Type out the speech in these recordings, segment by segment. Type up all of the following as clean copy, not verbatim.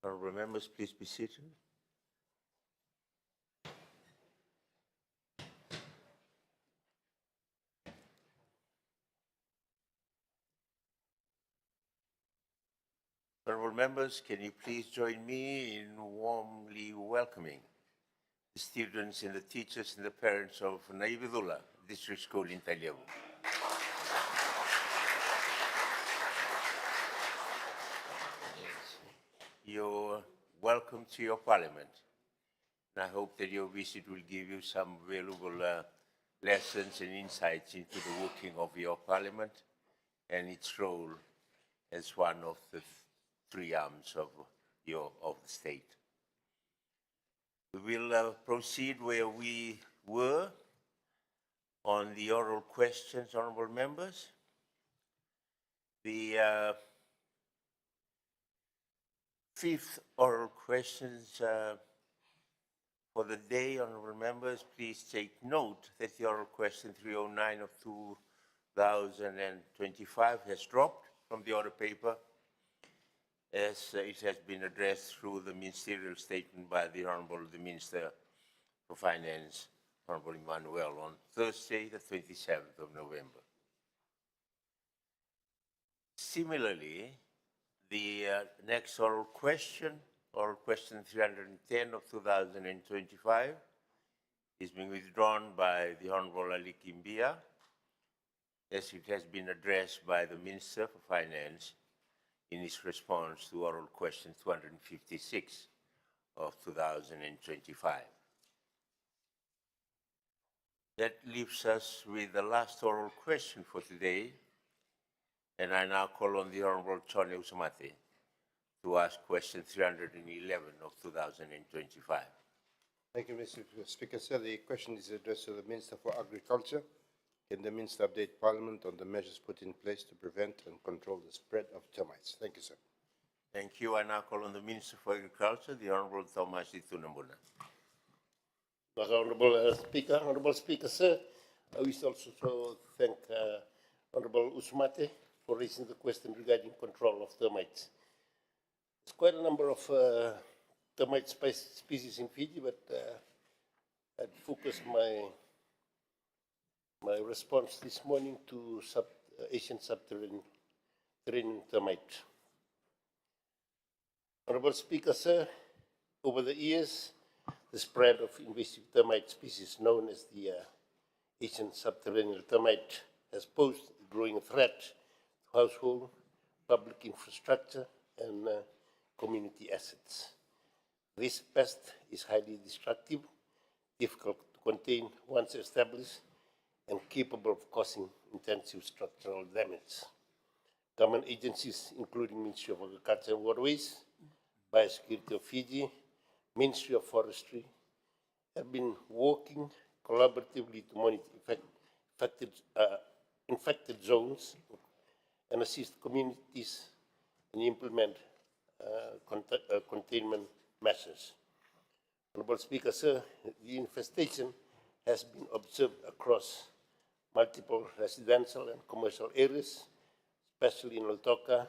Honourable members, please be seated. Honourable members, can you please join me in warmly welcoming the students and the teachers and the parents of Naibidullah District School in Taliabu. You're welcome to your parliament. And I hope that your visit will give you some valuable lessons and insights into the working of your parliament and its role as one of the three arms of the state. We will proceed where we were on the oral questions, honourable members. The fifth oral questions for the day, honourable members, please take note that the oral question 309 of 2025 has dropped from the order paper as it has been addressed through the ministerial statement by the Honourable Minister for Finance, Honourable Emmanuel, on Thursday, the 27th of November. Similarly, the next oral question 310 of 2025, is being withdrawn by the Honourable Ali Kimbia, as it has been addressed by the Minister for Finance in his response to oral question 256 of 2025. That leaves us with the last oral question for today, and I now call on the Honourable Tony Usumate to ask question 311 of 2025. Thank you, Mr. Speaker. Sir, the question is addressed to the Minister for Agriculture. Can the Minister update Parliament on the measures put in place to prevent and control the spread of termites? Thank you, sir. Thank you. I now call on the Minister for Agriculture, the Honourable Thomas Itunambuna. Honourable Speaker, sir, I wish also to thank Honourable Usumate for raising the question regarding control of termites. There's quite a number of termite species in Fiji, but I'd focus my response this morning to Asian subterranean termite. Honourable Speaker, sir, over the years, the spread of invasive termite species known as the Asian subterranean termite has posed a growing threat to household, public infrastructure, and community assets. This pest is highly destructive, difficult to contain once established, and capable of causing intensive structural damage. Government agencies, including Ministry of Agriculture and Waterways, Biosecurity of Fiji, Ministry of Forestry, have been working collaboratively to monitor infected zones and assist communities and implement containment measures. Honourable Speaker, sir, the infestation has been observed across multiple residential and commercial areas, especially in Lautoka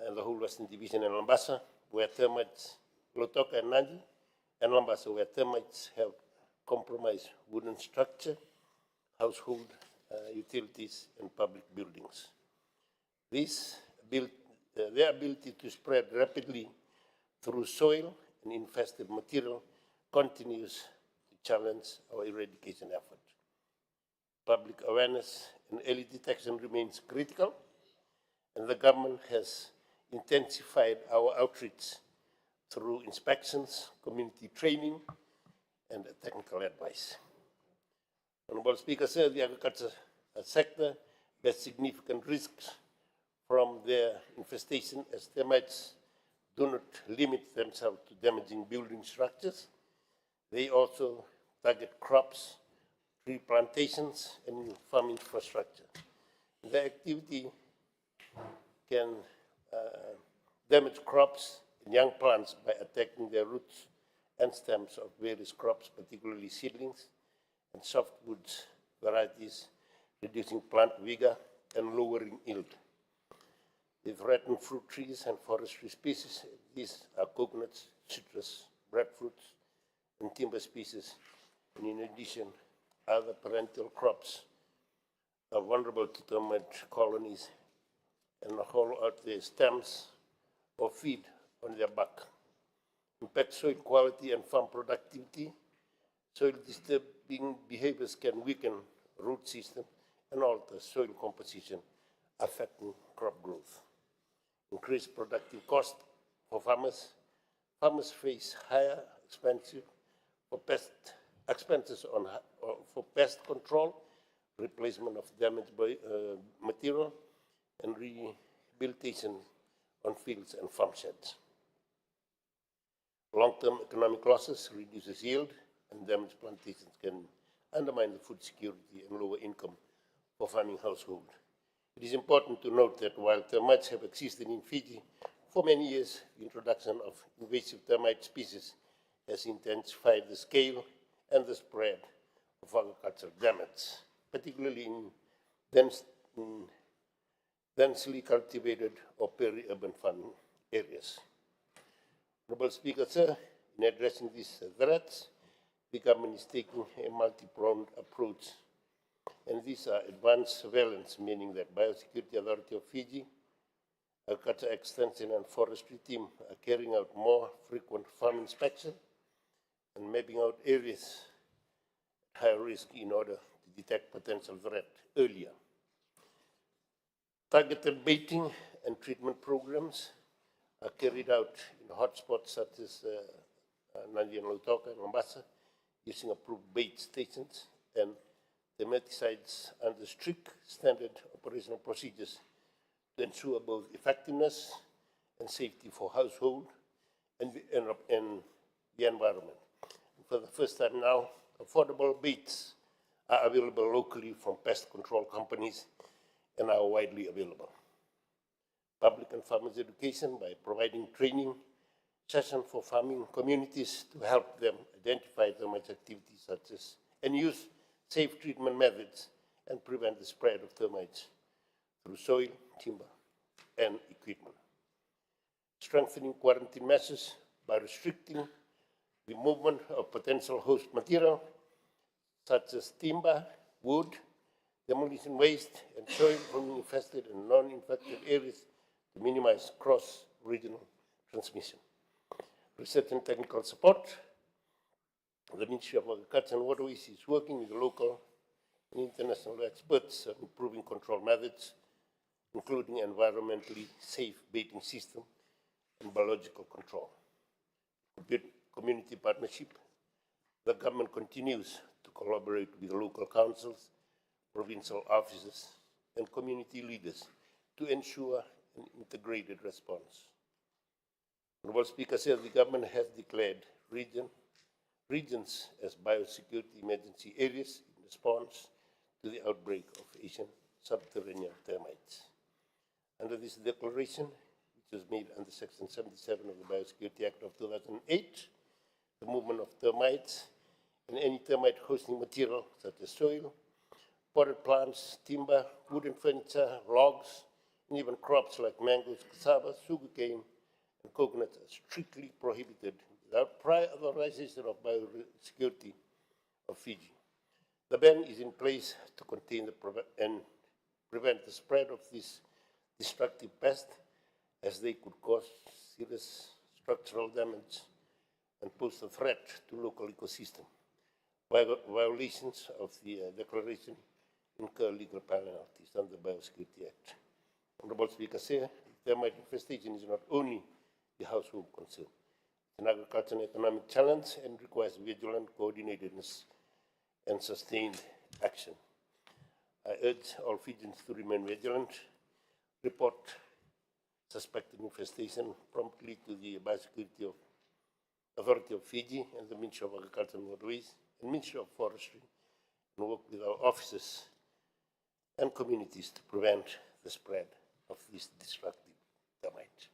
and the whole Western Division and Lambasa, where termites, Lautoka and Nadi, and Lambasa, where termites have compromised wooden structure, household utilities, and public buildings. Their ability to spread rapidly through soil and infested material continues to challenge our eradication effort. Public awareness and early detection remains critical, and the government has intensified our outreach through inspections, community training, and technical advice. Honourable Speaker, sir, the agriculture sector bears significant risks from their infestation, as termites do not limit themselves to damaging building structures. They also target crops, tree plantations, and farm infrastructure. Their activity can damage crops and young plants by attacking their roots and stems of various crops, particularly seedlings and softwood varieties, reducing plant vigor and lowering yield. They threaten fruit trees and forestry species. These are coconuts, citrus, breadfruits, and timber species, and in addition, other parental crops are vulnerable to termite colonies and hollow out their stems or feed on their bark. Impact soil quality and farm productivity. Soil disturbing behaviors can weaken root system and alter soil composition, affecting crop growth. Increased productive cost for farmers. Farmers face higher expenses for pest control, replacement of damaged material, and rehabilitation on fields and farm sheds. Long-term economic losses reduces yield, and damaged plantations can undermine the food security and lower income for farming households. It is important to note that while termites have existed in Fiji for many years, the introduction of invasive termite species has intensified the scale and the spread of agricultural damage, particularly in densely cultivated or peri-urban farming areas. Honorable Speaker, sir, in addressing these threats, the government is taking a multi-pronged approach. And these are advanced surveillance, meaning that Biosecurity Authority of Fiji, Agriculture Extension and Forestry team are carrying out more frequent farm inspection and mapping out areas at high risk in order to detect potential threat earlier. Targeted baiting and treatment programs are carried out in hotspots such as Nandi and Lautoka and Mombasa, using approved bait stations and nematicides under strict standard operational procedures to ensure both effectiveness and safety for household and the environment. And for the first time now, affordable baits are available locally from pest control companies and are widely available. Public and farmers education by providing training sessions for farming communities to help them identify termite activities such as and use safe treatment methods and prevent the spread of termites through soil, timber, and equipment. Strengthening quarantine measures by restricting the movement of potential host material such as timber, wood, demolition waste, and soil from infested and non-infected areas to minimize cross-regional transmission. Research and technical support. The Ministry of Agriculture and Waterways is working with local and international experts on improving control methods, including environmentally safe baiting system and biological control. With community partnership, the government continues to collaborate with local councils, provincial offices, and community leaders to ensure an integrated response. Honorable Speaker says the government has declared regions as biosecurity emergency areas in response to the outbreak of Asian subterranean termites. Under this declaration, which was made under Section 77 of the Biosecurity Act of 2008, the movement of termites and any termite hosting material such as soil, potted plants, timber, wooden furniture, logs, and even crops like mangoes, cassava, sugarcane, and coconuts are strictly prohibited without prior authorization of Biosecurity of Fiji. The ban is in place to contain and prevent the spread of this destructive pest, as they could cause serious structural damage and pose a threat to local ecosystem. Violations of the declaration incur legal penalties under the Biosecurity Act. Honorable Speaker, termite infestation is not only the household concern. It's an agriculture and economic challenge and requires vigilant coordinatedness and sustained action. I urge all Fijians to remain vigilant, report suspected infestation promptly to the Biosecurity Authority of Fiji and the Ministry of Agriculture and Waterways and Ministry of Forestry, and work with our officers and communities to prevent the spread of this destructive termite.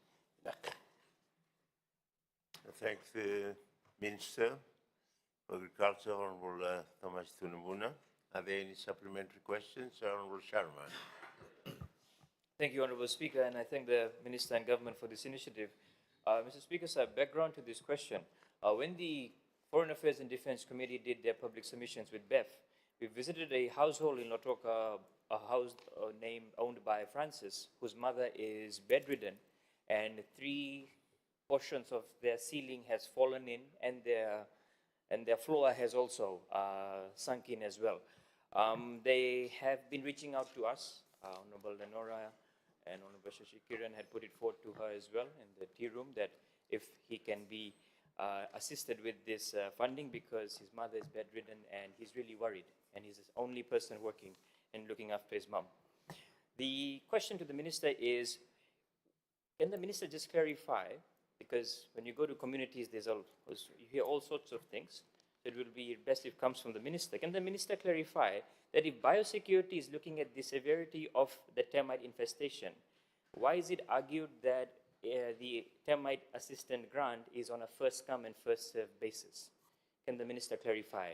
Thanks, Minister of Agriculture, Honorable Thomas Tunubuna. Are there any supplementary questions? Honorable Sharma. Thank you, Honorable Speaker, and I thank the Minister and Government for this initiative. Mr. Speaker, sir, background to this question. When the Foreign Affairs and Defense Committee did their public submissions with BEF, we visited a household in Lautoka, a house named owned by Francis, whose mother is bedridden, and 3 portions of their ceiling has fallen in, and their floor has also sunk in as well. They have been reaching out to us. Honorable Lenora and Honorable Shashi Kiran had put it forward to her as well in the tea room that if he can be assisted with this funding, because his mother is bedridden and he's really worried, and he's the only person working and looking after his mom. The question to the minister is, can the minister just clarify, because when you go to communities, you hear all sorts of things. It will be best if it comes from the minister. Can the minister clarify that if biosecurity is looking at the severity of the termite infestation, why is it argued that the termite assistance grant is on a first come and first served basis? Can the minister clarify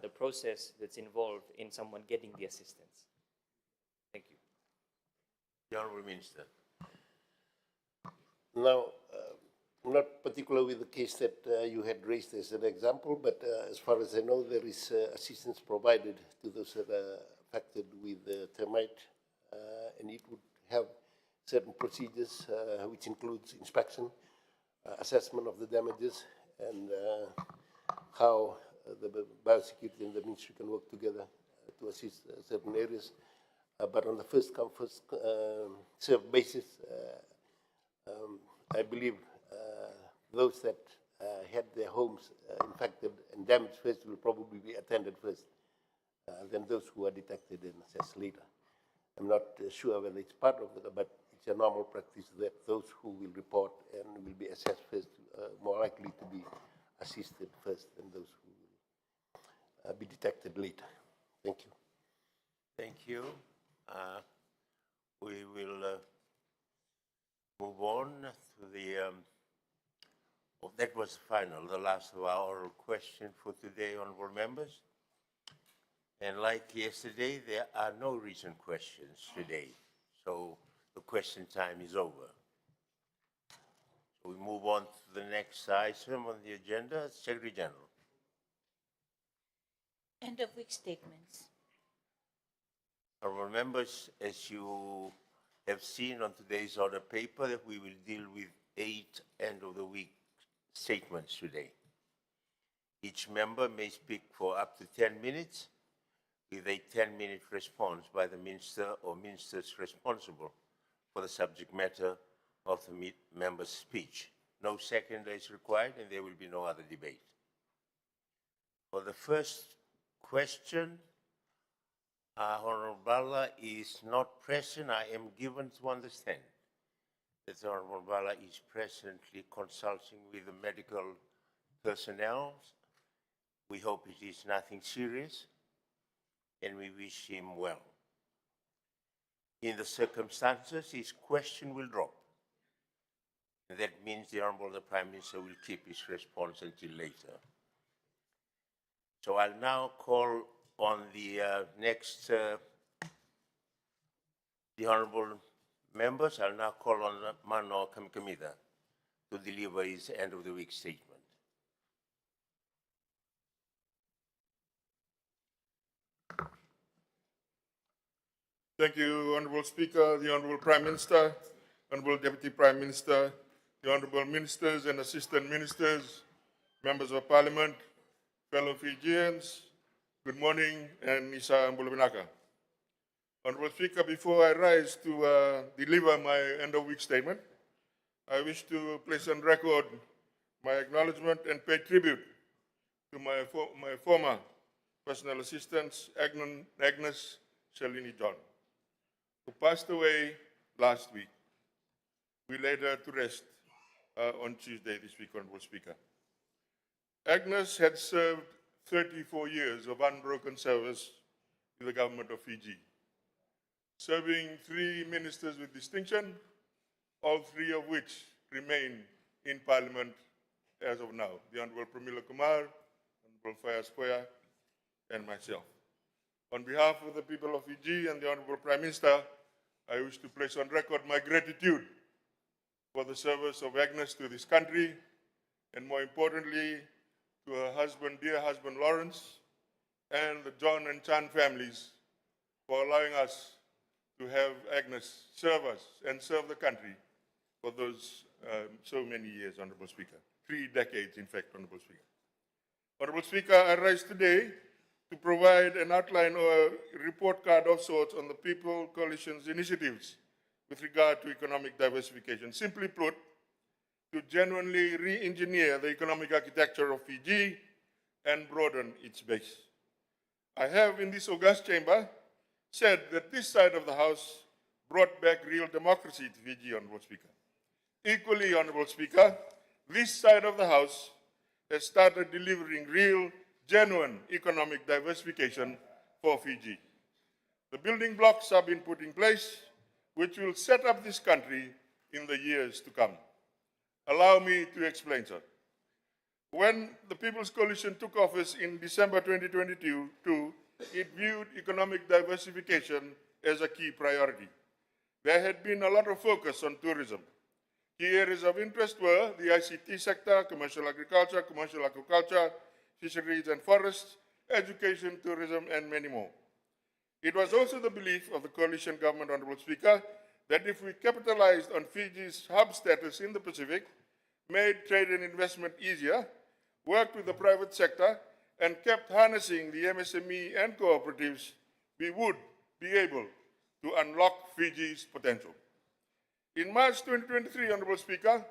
the process that's involved in someone getting the assistance? Thank you. The Honourable Minister. Now, not particular with the case that you had raised as an example, but as far as I know, there is assistance provided to those that are affected with termite, and it would have certain procedures, which includes inspection, assessment of the damages, and how the biosecurity and the ministry can work together to assist certain areas. But on the first come, first served basis, I believe those that had their homes infected and damaged first will probably be attended first, than those who are detected and assessed later. I'm not sure whether it's part of it, but it's a normal practice that those who will report and will be assessed first more likely to be assisted first than those who will be detected later. Thank you. Thank you. We will move on to the, that was final, the last of our oral question for today, honorable members. And like yesterday, there are no written questions today. So the question time is over. So we move on to the next item on the agenda, Secretary General. End of week statements. Honorable members, as you have seen on today's order paper, that we will deal with 8 end of the week statements today. Each member may speak for up to 10 minutes with a 10-minute response by the minister or ministers responsible for the subject matter of the member's speech. No seconder is required, and there will be no other debate. For the first question, Honorable Bala is not present. I am given to understand that Honorable Bala is presently consulting with the medical personnel. We hope it is nothing serious, and we wish him well. In the circumstances, his question will drop. And that means the Honorable Prime Minister will keep his response until later. So I'll now call on the next, the Honorable members. I'll now call on Mano Kamkamida to deliver his end of the week statement. Thank you, Honourable Speaker, the Honourable Prime Minister, Honourable Deputy Prime Minister, the Honourable Ministers and Assistant Ministers, Members of Parliament, fellow Fijians, good morning, and Isa Mbulubinaka. Honourable Speaker, before I rise to deliver my end-of-week statement, I wish to place on record my acknowledgement and pay tribute to my former personal assistant, Agnes Shalini John, who passed away last week. We laid her to rest on Tuesday this week, Honourable Speaker. Agnes had served 34 years of unbroken service to the government of Fiji, serving 3 ministers with distinction, all 3 of which remain in Parliament as of now, the Honourable Pramila Kumar, Honourable Fayaz Poya, and myself. On behalf of the people of Fiji and the Honourable Prime Minister, I wish to place on record my gratitude for the service of Agnes to this country, and more importantly, to her husband, dear husband Lawrence, and the John and Chan families for allowing us to have Agnes serve us and serve the country for those so many years, Honorable Speaker. 3 decades, in fact, Honorable Speaker. Honorable Speaker, I rise today to provide an outline or a report card of sorts on the People Coalition's initiatives with regard to economic diversification. Simply put, to genuinely re-engineer the economic architecture of Fiji and broaden its base. I have in this august chamber said that this side of the House brought back real democracy to Fiji, Honorable Speaker. Equally, Honorable Speaker, this side of the House has started delivering real, genuine economic diversification for Fiji. The building blocks have been put in place, which will set up this country in the years to come. Allow me to explain, sir. When the People's Coalition took office in December 2022, it viewed economic diversification as a key priority. There had been a lot of focus on tourism. Key areas of interest were the ICT sector, commercial agriculture, commercial aquaculture, fisheries and forests, education, tourism, and many more. It was also the belief of the coalition government, Honorable Speaker, that if we capitalized on Fiji's hub status in the Pacific, made trade and investment easier, worked with the private sector, and kept harnessing the MSME and cooperatives, we would be able to unlock Fiji's potential. In March 2023, Honorable Speaker,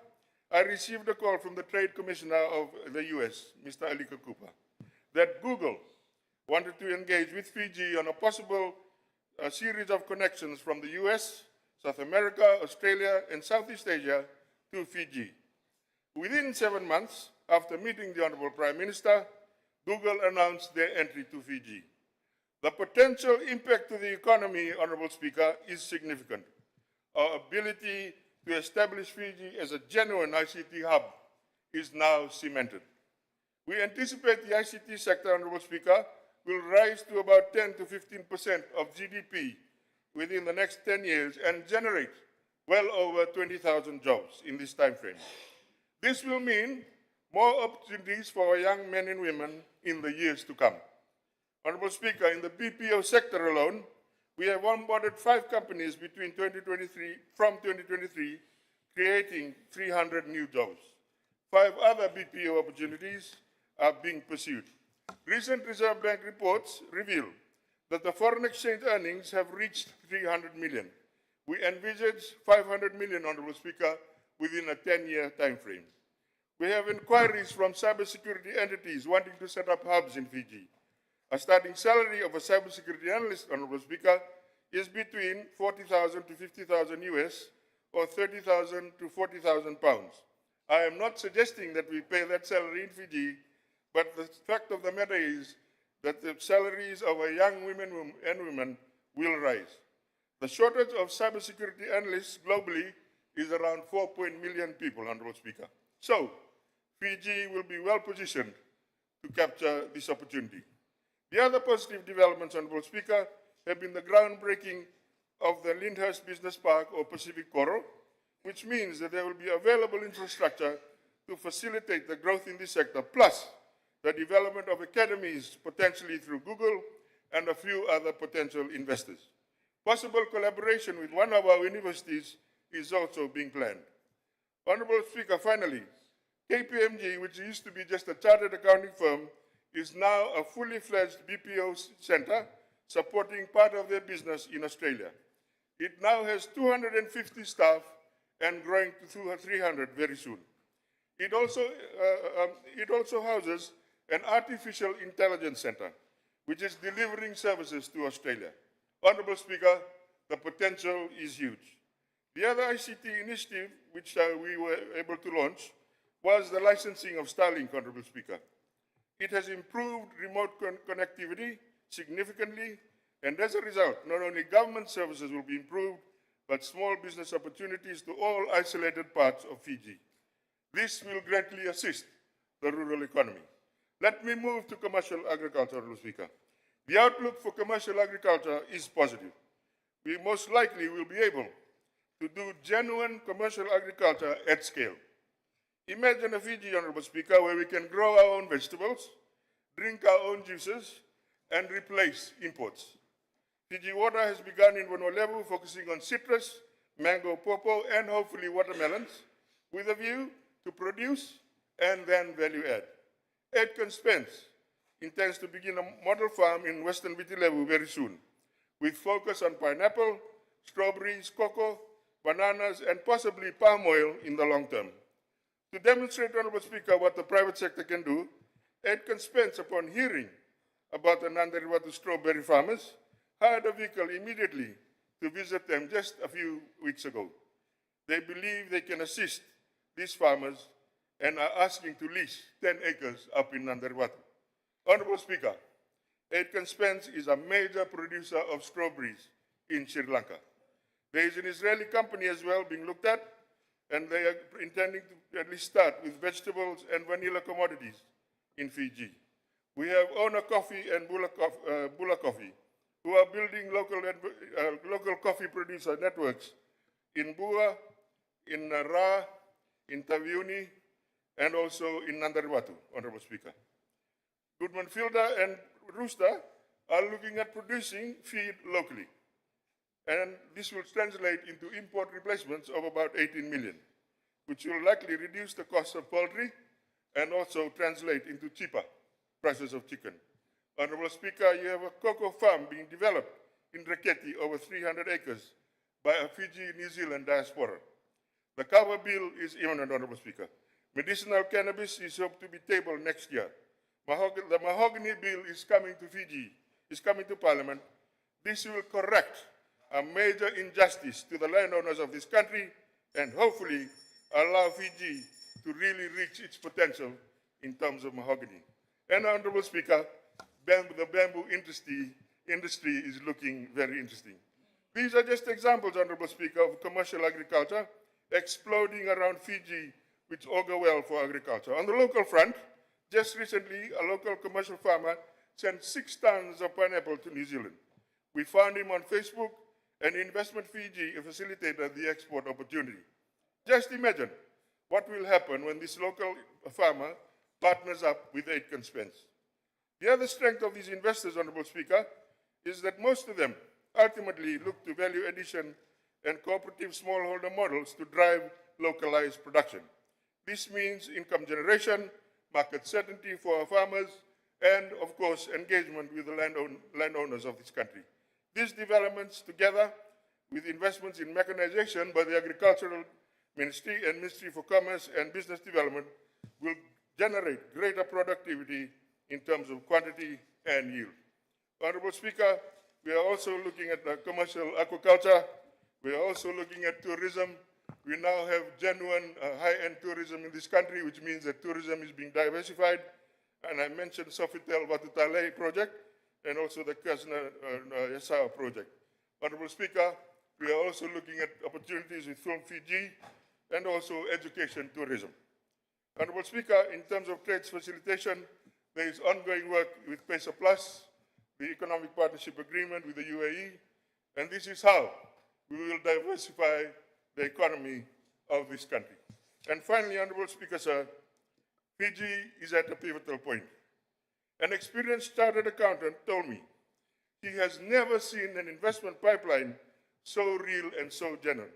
I received a call from the Trade Commissioner of the US, Mr. Alika Cooper, that Google wanted to engage with Fiji on a possible series of connections from the US, South America, Australia, and Southeast Asia to Fiji. Within 7 months, after meeting the Honorable Prime Minister, Google announced their entry to Fiji. The potential impact to the economy, Honorable Speaker, is significant. Our ability to establish Fiji as a genuine ICT hub is now cemented. We anticipate the ICT sector, Honorable Speaker, will rise to about 10 to 15% of GDP within the next 10 years and generate well over 20,000 jobs in this time frame. This will mean more opportunities for our young men and women in the years to come. Honorable Speaker, in the BPO sector alone, we have onboarded 5 companies from 2023, creating 300 new jobs. 5 other BPO opportunities are being pursued. Recent Reserve Bank reports reveal that the foreign exchange earnings have reached 300 million. We envisage 500 million, Honorable Speaker, within a 10-year time frame. We have inquiries from cybersecurity entities wanting to set up hubs in Fiji. A starting salary of a cybersecurity analyst, Honorable Speaker, is between 40,000 to 50,000 US or 30,000 to 40,000 pounds. I am not suggesting that we pay that salary in Fiji, but the fact of the matter is that the salaries of our young women and women will rise. The shortage of cybersecurity analysts globally is around 4 million people, Honorable Speaker. So, Fiji will be well positioned to capture this opportunity. The other positive developments, Honorable Speaker, have been the groundbreaking of the Lyndhurst Business Park, or Pacific Coral, which means that there will be available infrastructure to facilitate the growth in this sector, plus the development of academies, potentially through Google, and a few other potential investors. Possible collaboration with one of our universities is also being planned. Honorable Speaker, finally, KPMG, which used to be just a chartered accounting firm, is now a fully fledged BPO center supporting part of their business in Australia. It now has 250 staff and growing to 300 very soon. It also houses an artificial intelligence center, which is delivering services to Australia. Honorable Speaker, the potential is huge. The other ICT initiative which we were able to launch was the licensing of Starlink, Honorable Speaker. It has improved remote connectivity significantly, and as a result, not only government services will be improved, but small business opportunities to all isolated parts of Fiji. This will greatly assist the rural economy. Let me move to commercial agriculture, Honorable Speaker. The outlook for commercial agriculture is positive. We most likely will be able to do genuine commercial agriculture at scale. Imagine a Fiji, Honorable Speaker, where we can grow our own vegetables, drink our own juices, and replace imports. Fiji Water has begun in Wonolevu, focusing on citrus, mango, pawpaw, and hopefully watermelons, with a view to produce and then value add. Aitken Spence intends to begin a model farm in Western Vitilevu very soon, with focus on pineapple, strawberries, cocoa, bananas, and possibly palm oil in the long term. To demonstrate, Honorable Speaker, what the private sector can do, Aitken Spence, upon hearing about the Nandariwatu strawberry farmers, hired a vehicle immediately to visit them just a few weeks ago. They believe they can assist these farmers and are asking to lease 10 acres up in Nandariwatu. Honorable Speaker, Aitken Spence is a major producer of strawberries in Sri Lanka. There is an Israeli company as well being looked at, and they are intending to at least start with vegetables and vanilla commodities in Fiji. We have Ona Coffee and Bula Coffee, who are building local coffee producer networks in Bua, in Ra, in Taviuni, and also in Nandariwatu, Honorable Speaker. Goodman Fielder and Rooster are looking at producing feed locally. And this will translate into import replacements of about 18 million, which will likely reduce the cost of poultry and also translate into cheaper prices of chicken. Honorable Speaker, you have a cocoa farm being developed in Reketi, over 300 acres, by a Fiji-New Zealand diaspora. The cover bill is imminent, Honorable Speaker. Medicinal cannabis is hoped to be tabled next year. The mahogany bill is coming to Fiji, is coming to Parliament. This will correct a major injustice to the landowners of this country and hopefully allow Fiji to really reach its potential in terms of mahogany. And Honorable Speaker, the bamboo industry is looking very interesting. These are just examples, Honorable Speaker, of commercial agriculture exploding around Fiji, which augur well for agriculture. On the local front, just recently, a local commercial farmer sent 6 tons of pineapple to New Zealand. We found him on Facebook, and Investment Fiji facilitated the export opportunity. Just imagine what will happen when this local farmer partners up with Aitken Spence. The other strength of these investors, Honorable Speaker, is that most of them ultimately look to value addition and cooperative smallholder models to drive localized production. This means income generation, market certainty for our farmers, and, of course, engagement with the landowners of this country. These developments, together with investments in mechanization by the Agricultural Ministry and Ministry for Commerce and Business Development, will generate greater productivity in terms of quantity and yield. Honorable Speaker, we are also looking at commercial aquaculture. We are also looking at tourism. We now have genuine high-end tourism in this country, which means that tourism is being diversified. And I mentioned Sofitel Watutale project and also the Kasna Yasao project. Honorable Speaker, we are also looking at opportunities with Film Fiji and also education tourism. Honorable Speaker, in terms of trade facilitation, there is ongoing work with PESA Plus, the Economic Partnership Agreement with the UAE, and this is how we will diversify the economy of this country. And finally, Honorable Speaker, sir, Fiji is at a pivotal point. An experienced chartered accountant told me he has never seen an investment pipeline so real and so genuine.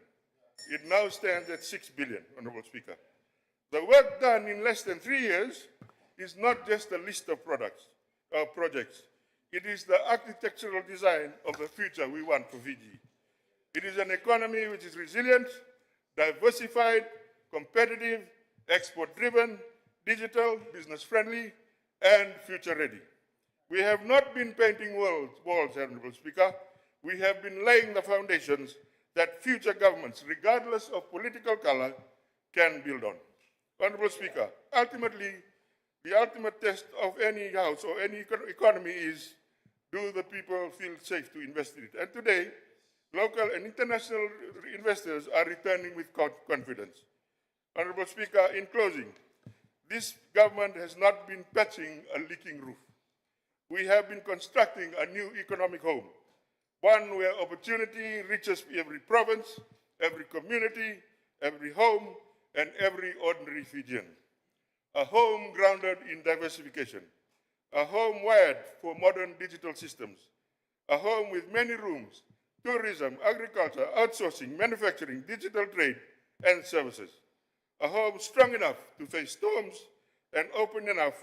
It now stands at 6 billion, Honorable Speaker. The work done in less than 3 years is not just a list of projects. It is the architectural design of the future we want for Fiji. It is an economy which is resilient, diversified, competitive, export-driven, digital, business-friendly, and future-ready. We have not been painting walls, Honorable Speaker. We have been laying the foundations that future governments, regardless of political color, can build on. Honorable Speaker, ultimately, the ultimate test of any house or any economy is, do the people feel safe to invest in it? And today, local and international investors are returning with confidence. Honorable Speaker, in closing, this government has not been patching a leaking roof. We have been constructing a new economic home, one where opportunity reaches every province, every community, every home, and every ordinary Fijian. A home grounded in diversification, a home wired for modern digital systems, a home with many rooms, tourism, agriculture, outsourcing, manufacturing, digital trade, and services. A home strong enough to face storms and open enough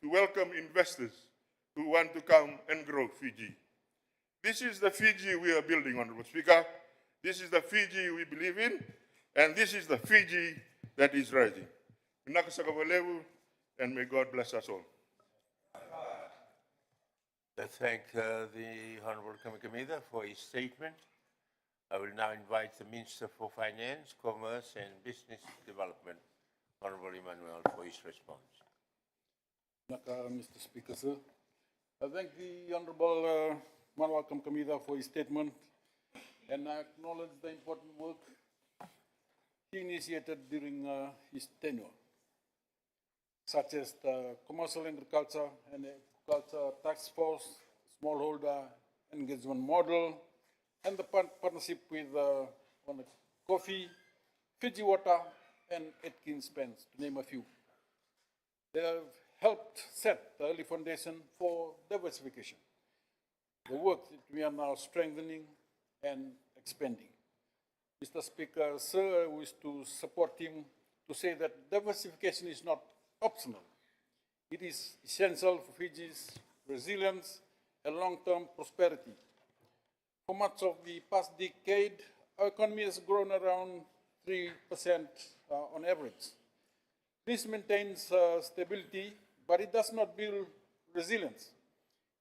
to welcome investors who want to come and grow Fiji. This is the Fiji we are building, Honorable Speaker. This is the Fiji we believe in, and this is the Fiji that is rising. Nakasakavalevu, and may God bless us all. I thank the Honorable Kamikamida for his statement. I will now invite the Minister for Finance, Commerce and Business Development, Honorable Emmanuel, for his response. Mr. Speaker, sir. I thank the Honorable Manuel Kamkamida for his statement, and I acknowledge the important work he initiated during his tenure, such as the Commercial Agriculture and Agriculture Task Force, Smallholder Engagement Model, and the partnership with on the coffee, Fiji Water, and Atkins Pens, to name a few. They have helped set the early foundation for diversification, the work that we are now strengthening and expanding. Mr. Speaker, sir, I wish to support him to say that diversification is not optional. It is essential for Fiji's resilience and long-term prosperity. For much of the past decade, our economy has grown around 3% on average. This maintains stability, but it does not build resilience.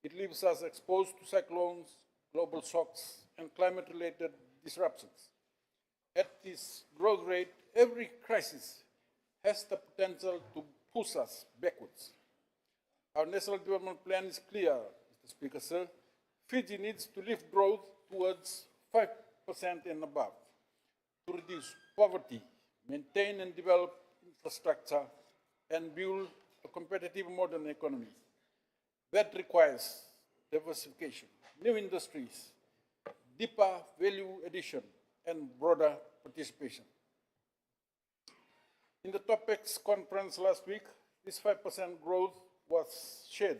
It leaves us exposed to cyclones, global shocks, and climate-related disruptions. At this growth rate, every crisis has the potential to push us backwards. Our National Development Plan is clear, Mr. Speaker, sir. Fiji needs to lift growth towards 5% and above, to reduce poverty, maintain and develop infrastructure, and build a competitive modern economy. That requires diversification, new industries, deeper value addition, and broader participation. In the TOPEX conference last week, this 5% growth was shared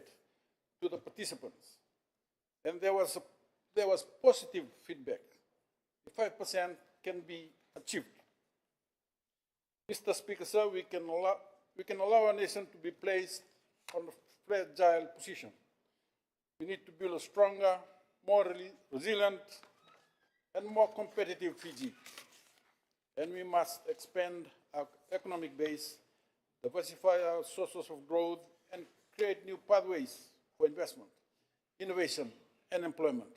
to the participants, and there was positive feedback. The 5% can be achieved. Mr. Speaker, sir, we can allow our nation to be placed on a fragile position. We need to build a stronger, more resilient, and more competitive Fiji. And we must expand our economic base, diversify our sources of growth, and create new pathways for investment, innovation, and employment.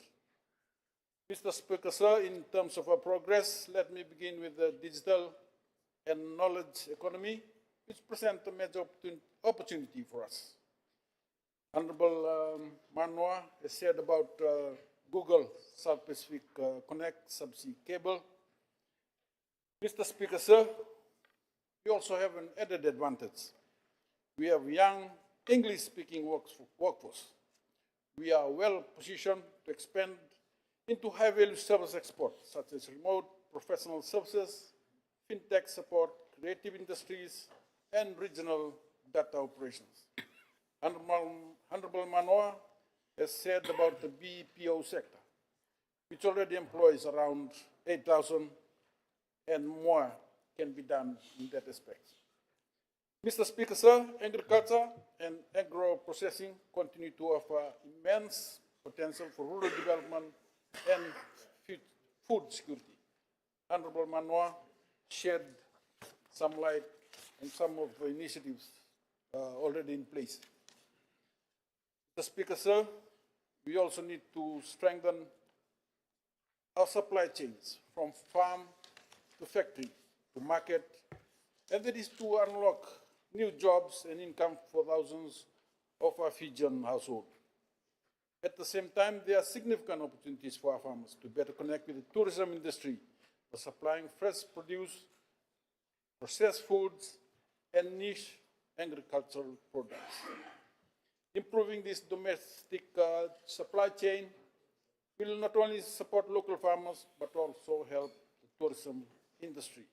Mr. Speaker, sir, in terms of our progress, let me begin with the digital and knowledge economy, which present a major opportunity for us. Honorable Manoa has said about Google South Pacific Connect subsea cable. Mr. Speaker, sir, we also have an added advantage. We have young English-speaking workforce. We are well positioned to expand into high-value service export, such as remote professional services, fintech support, creative industries, and regional data operations. Honorable Manoa has said about the BPO sector, which already employs around 8,000, and more can be done in that aspect. Mr. Speaker, sir, agriculture and agro-processing continue to offer immense potential for rural development and food security. Honorable Manoa shed some light on some of the initiatives already in place. Mr. Speaker, sir, we also need to strengthen our supply chains from farm to factory to market, and that is to unlock new jobs and income for thousands of our Fijian households. At the same time, there are significant opportunities for our farmers to better connect with the tourism industry by supplying fresh produce, processed foods, and niche agricultural products. Improving this domestic supply chain will not only support local farmers, but also help the tourism industry.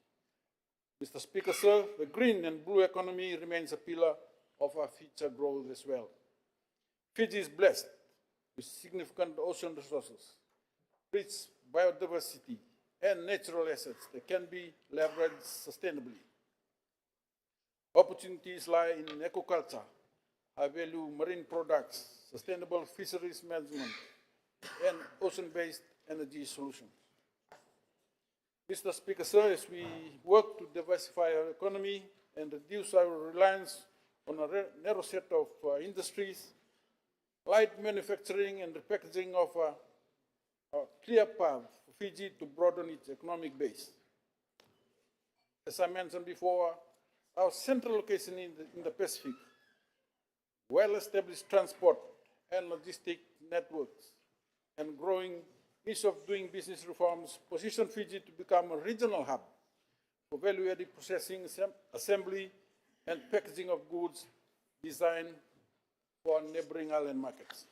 Mr. Speaker, sir, the green and blue economy remains a pillar of our future growth as well. Fiji is blessed with significant ocean resources, rich biodiversity, and natural assets that can be leveraged sustainably. Opportunities lie in aquaculture, high-value marine products, sustainable fisheries management, and ocean-based energy solutions. Mr. Speaker, sir, as we work to diversify our economy and reduce our reliance on a narrow set of industries, light manufacturing and repackaging offer a clear path for Fiji to broaden its economic base. As I mentioned before, our central location in the Pacific, well-established transport and logistic networks, and growing ease of doing business reforms position Fiji to become a regional hub for value-added processing, assembly, and packaging of goods designed for neighboring island markets.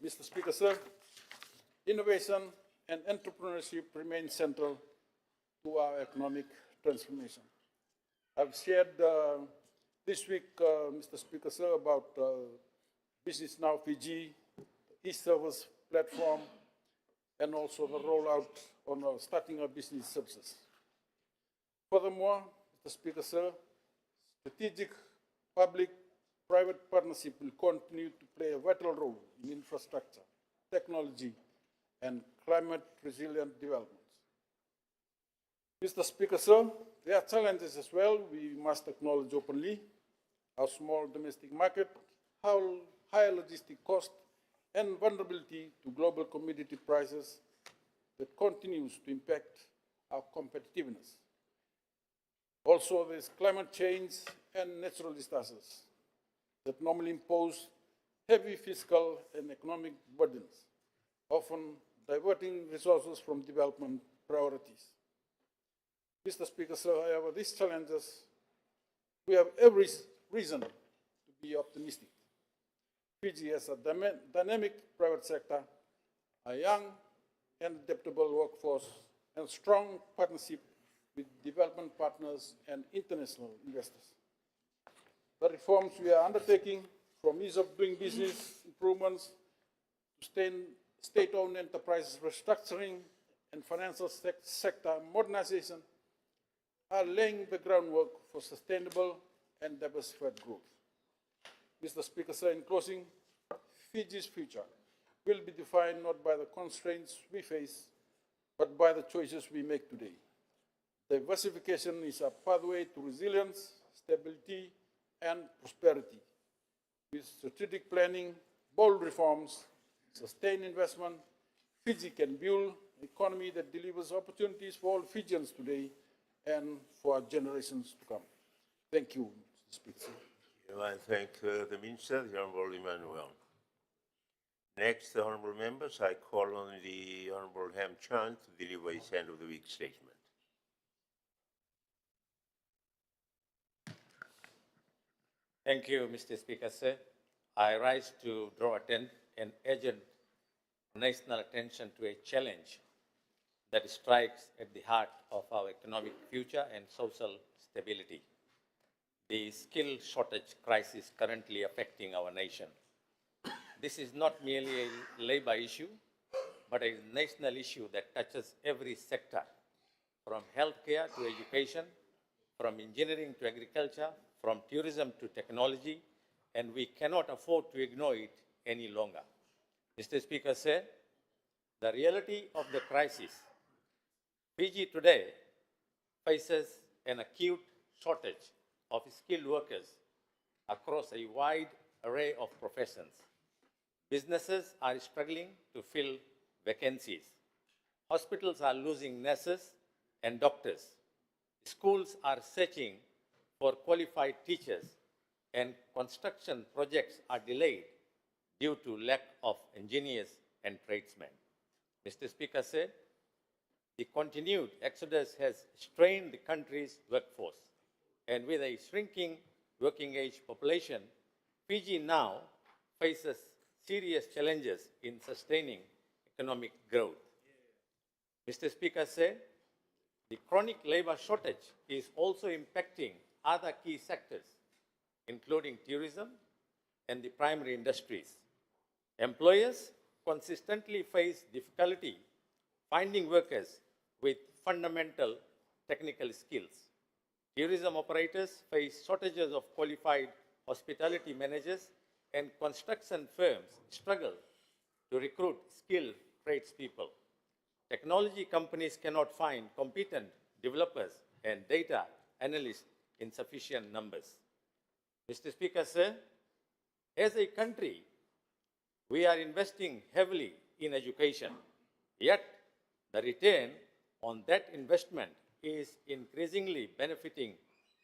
Mr. Speaker, sir, innovation and entrepreneurship remain central to our economic transformation. I've shared this week, Mr. Speaker, sir, about Business Now Fiji, the e-service platform, and also the rollout on starting our business services. Furthermore, Mr. Speaker, sir, strategic public-private partnership will continue to play a vital role in infrastructure, technology, and climate-resilient developments. Mr. Speaker, sir, there are challenges as well we must acknowledge openly. Our small domestic market, higher logistic cost, and vulnerability to global commodity prices that continues to impact our competitiveness. Also, there's climate change and natural disasters that normally impose heavy fiscal and economic burdens, often diverting resources from development priorities. Mr. Speaker, sir, however, these challenges, we have every reason to be optimistic. Fiji has a dynamic private sector, a young and adaptable workforce, and strong partnership with development partners and international investors. The reforms we are undertaking, from ease of doing business improvements to state-owned enterprises restructuring and financial sector modernization, are laying the groundwork for sustainable and diversified growth. Mr. Speaker, sir, in closing, Fiji's future will be defined not by the constraints we face, but by the choices we make today. Diversification is a pathway to resilience, stability, and prosperity. With strategic planning, bold reforms, sustained investment, Fiji can build an economy that delivers opportunities for all Fijians today and for generations to come. Thank you, Mr. Speaker. I thank the Minister, the Honourable Emmanuel. Next, the Honourable Members, I call on the Honourable Ham Chand to deliver his end of the week statement. Thank you, Mr. Speaker, sir. I rise to draw an urgent national attention to a challenge that strikes at the heart of our economic future and social stability. The skill shortage crisis currently affecting our nation. This is not merely a labor issue, but a national issue that touches every sector, from healthcare to education, from engineering to agriculture, from tourism to technology, and we cannot afford to ignore it any longer. Mr. Speaker said, the reality of the crisis, Fiji today faces an acute shortage of skilled workers across a wide array of professions. Businesses are struggling to fill vacancies. Hospitals are losing nurses and doctors. Schools are searching for qualified teachers, and construction projects are delayed due to lack of engineers and tradesmen. Mr. Speaker said, the continued exodus has strained the country's workforce, and with a shrinking working age population, Fiji now faces serious challenges in sustaining economic growth. Mr. Speaker said, the chronic labor shortage is also impacting other key sectors, including tourism and the primary industries. Employers consistently face difficulty finding workers with fundamental technical skills. Tourism operators face shortages of qualified hospitality managers, and construction firms struggle to recruit skilled tradespeople. Technology companies cannot find competent developers and data analysts in sufficient numbers. Mr. Speaker, sir, as a country, we are investing heavily in education, yet the return on that investment is increasingly benefiting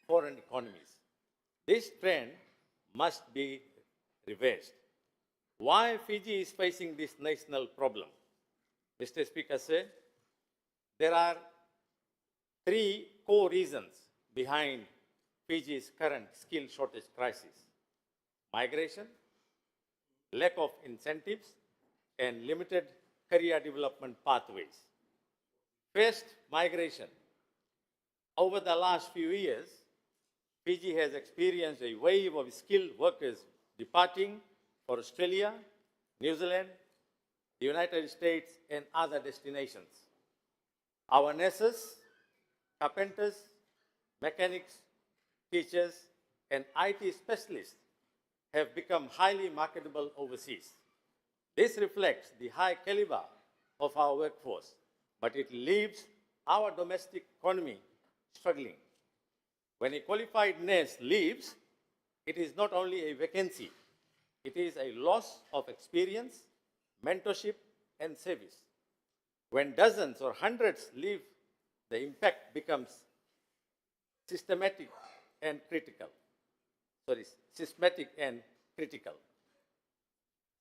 foreign economies. This trend must be reversed. Why Fiji is facing this national problem? Mr. Speaker, sir, there are three core reasons behind Fiji's current skill shortage crisis: migration, lack of incentives, and limited career development pathways. First, migration. Over the last few years, Fiji has experienced a wave of skilled workers departing for Australia, New Zealand, the United States, and other destinations. Our nurses, carpenters, mechanics, teachers, and IT specialists have become highly marketable overseas. This reflects the high caliber of our workforce, but it leaves our domestic economy struggling. When a qualified nurse leaves, it is not only a vacancy, it is a loss of experience, mentorship, and service. When dozens or hundreds leave, the impact becomes systematic and critical.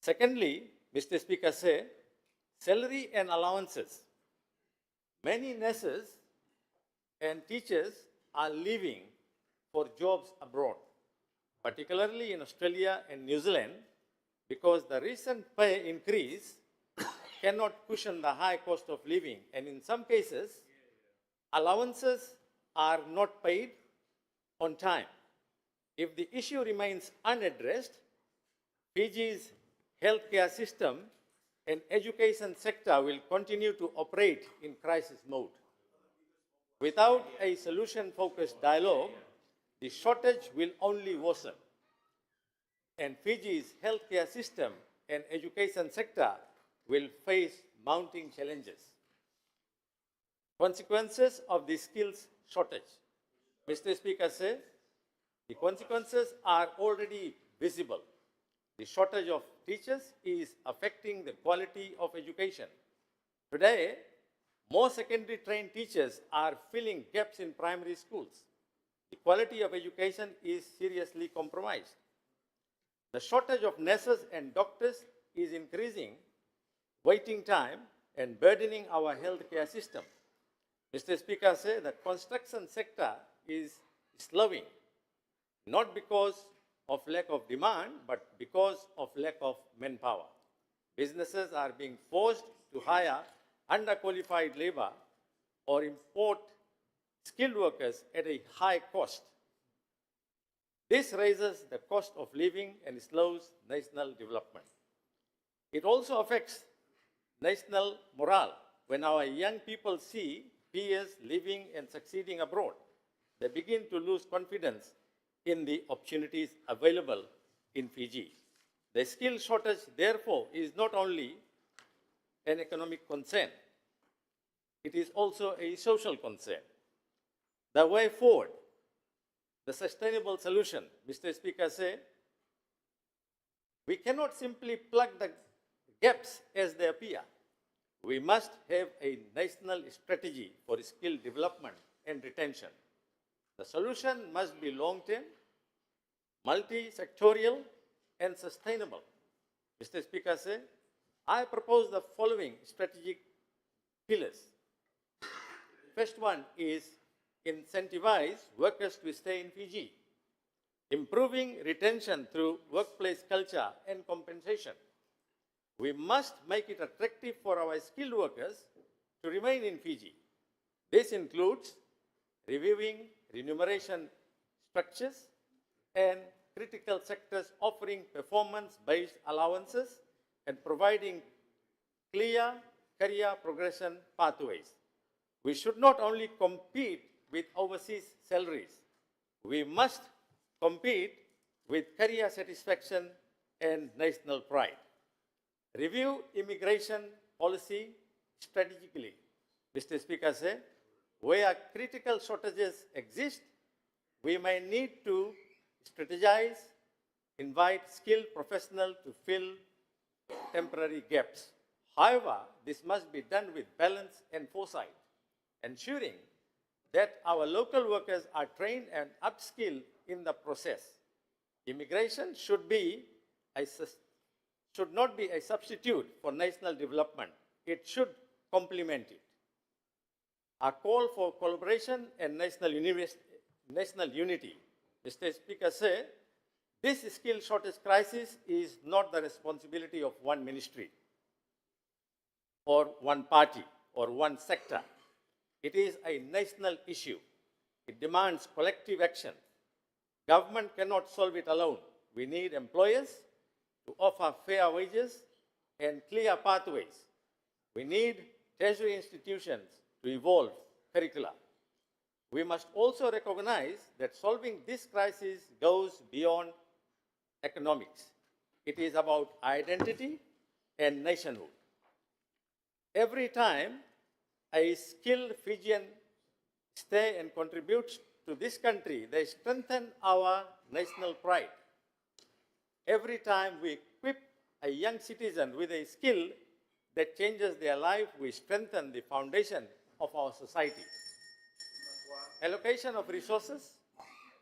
Secondly, Mr. Speaker, say, salary and allowances. Many nurses and teachers are leaving for jobs abroad, particularly in Australia and New Zealand, because the recent pay increase cannot cushion the high cost of living, and in some cases, allowances are not paid on time. If the issue remains unaddressed, Fiji's healthcare system and education sector will continue to operate in crisis mode. Without a solution-focused dialogue, the shortage will only worsen, and Fiji's healthcare system and education sector will face mounting challenges. Consequences of the skills shortage. Mr. Speaker says, the consequences are already visible. The shortage of teachers is affecting the quality of education. Today, more secondary trained teachers are filling gaps in primary schools. The quality of education is seriously compromised. The shortage of nurses and doctors is increasing waiting time and burdening our healthcare system. Mr. Speaker said the construction sector is slowing, not because of lack of demand, but because of lack of manpower. Businesses are being forced to hire underqualified labor or import skilled workers at a high cost. This raises the cost of living and slows national development. It also affects national morale. When our young people see peers living and succeeding abroad, they begin to lose confidence in the opportunities available in Fiji. The skill shortage, therefore, is not only an economic concern, it is also a social concern. The way forward, the sustainable solution, Mr. Speaker said, we cannot simply plug the gaps as they appear. We must have a national strategy for skill development and retention. The solution must be long-term, multi-sectorial, and sustainable. Mr. Speaker said, I propose the following strategic pillars. First one is incentivize workers to stay in Fiji, improving retention through workplace culture and compensation. We must make it attractive for our skilled workers to remain in Fiji. This includes reviewing remuneration structures and critical sectors offering performance-based allowances and providing clear career progression pathways. We should not only compete with overseas salaries, we must compete with career satisfaction and national pride. Review immigration policy strategically, Mr. Speaker said. Where critical shortages exist, we may need to strategize, invite skilled professionals to fill temporary gaps. However, this must be done with balance and foresight, ensuring that our local workers are trained and upskilled in the process. Immigration should not be a substitute for national development. It should complement it. A call for collaboration and national unity. Mr. Speaker said, this skill shortage crisis is not the responsibility of one ministry or one party or one sector. It is a national issue. It demands collective action. Government cannot solve it alone. We need employers to offer fair wages and clear pathways. We need tertiary institutions to evolve curricula. We must also recognize that solving this crisis goes beyond economics. It is about identity and nationhood. Every time a skilled Fijian stay and contributes to this country, they strengthen our national pride. Every time we equip a young citizen with a skill that changes their life, we strengthen the foundation of our society. Allocation of resources,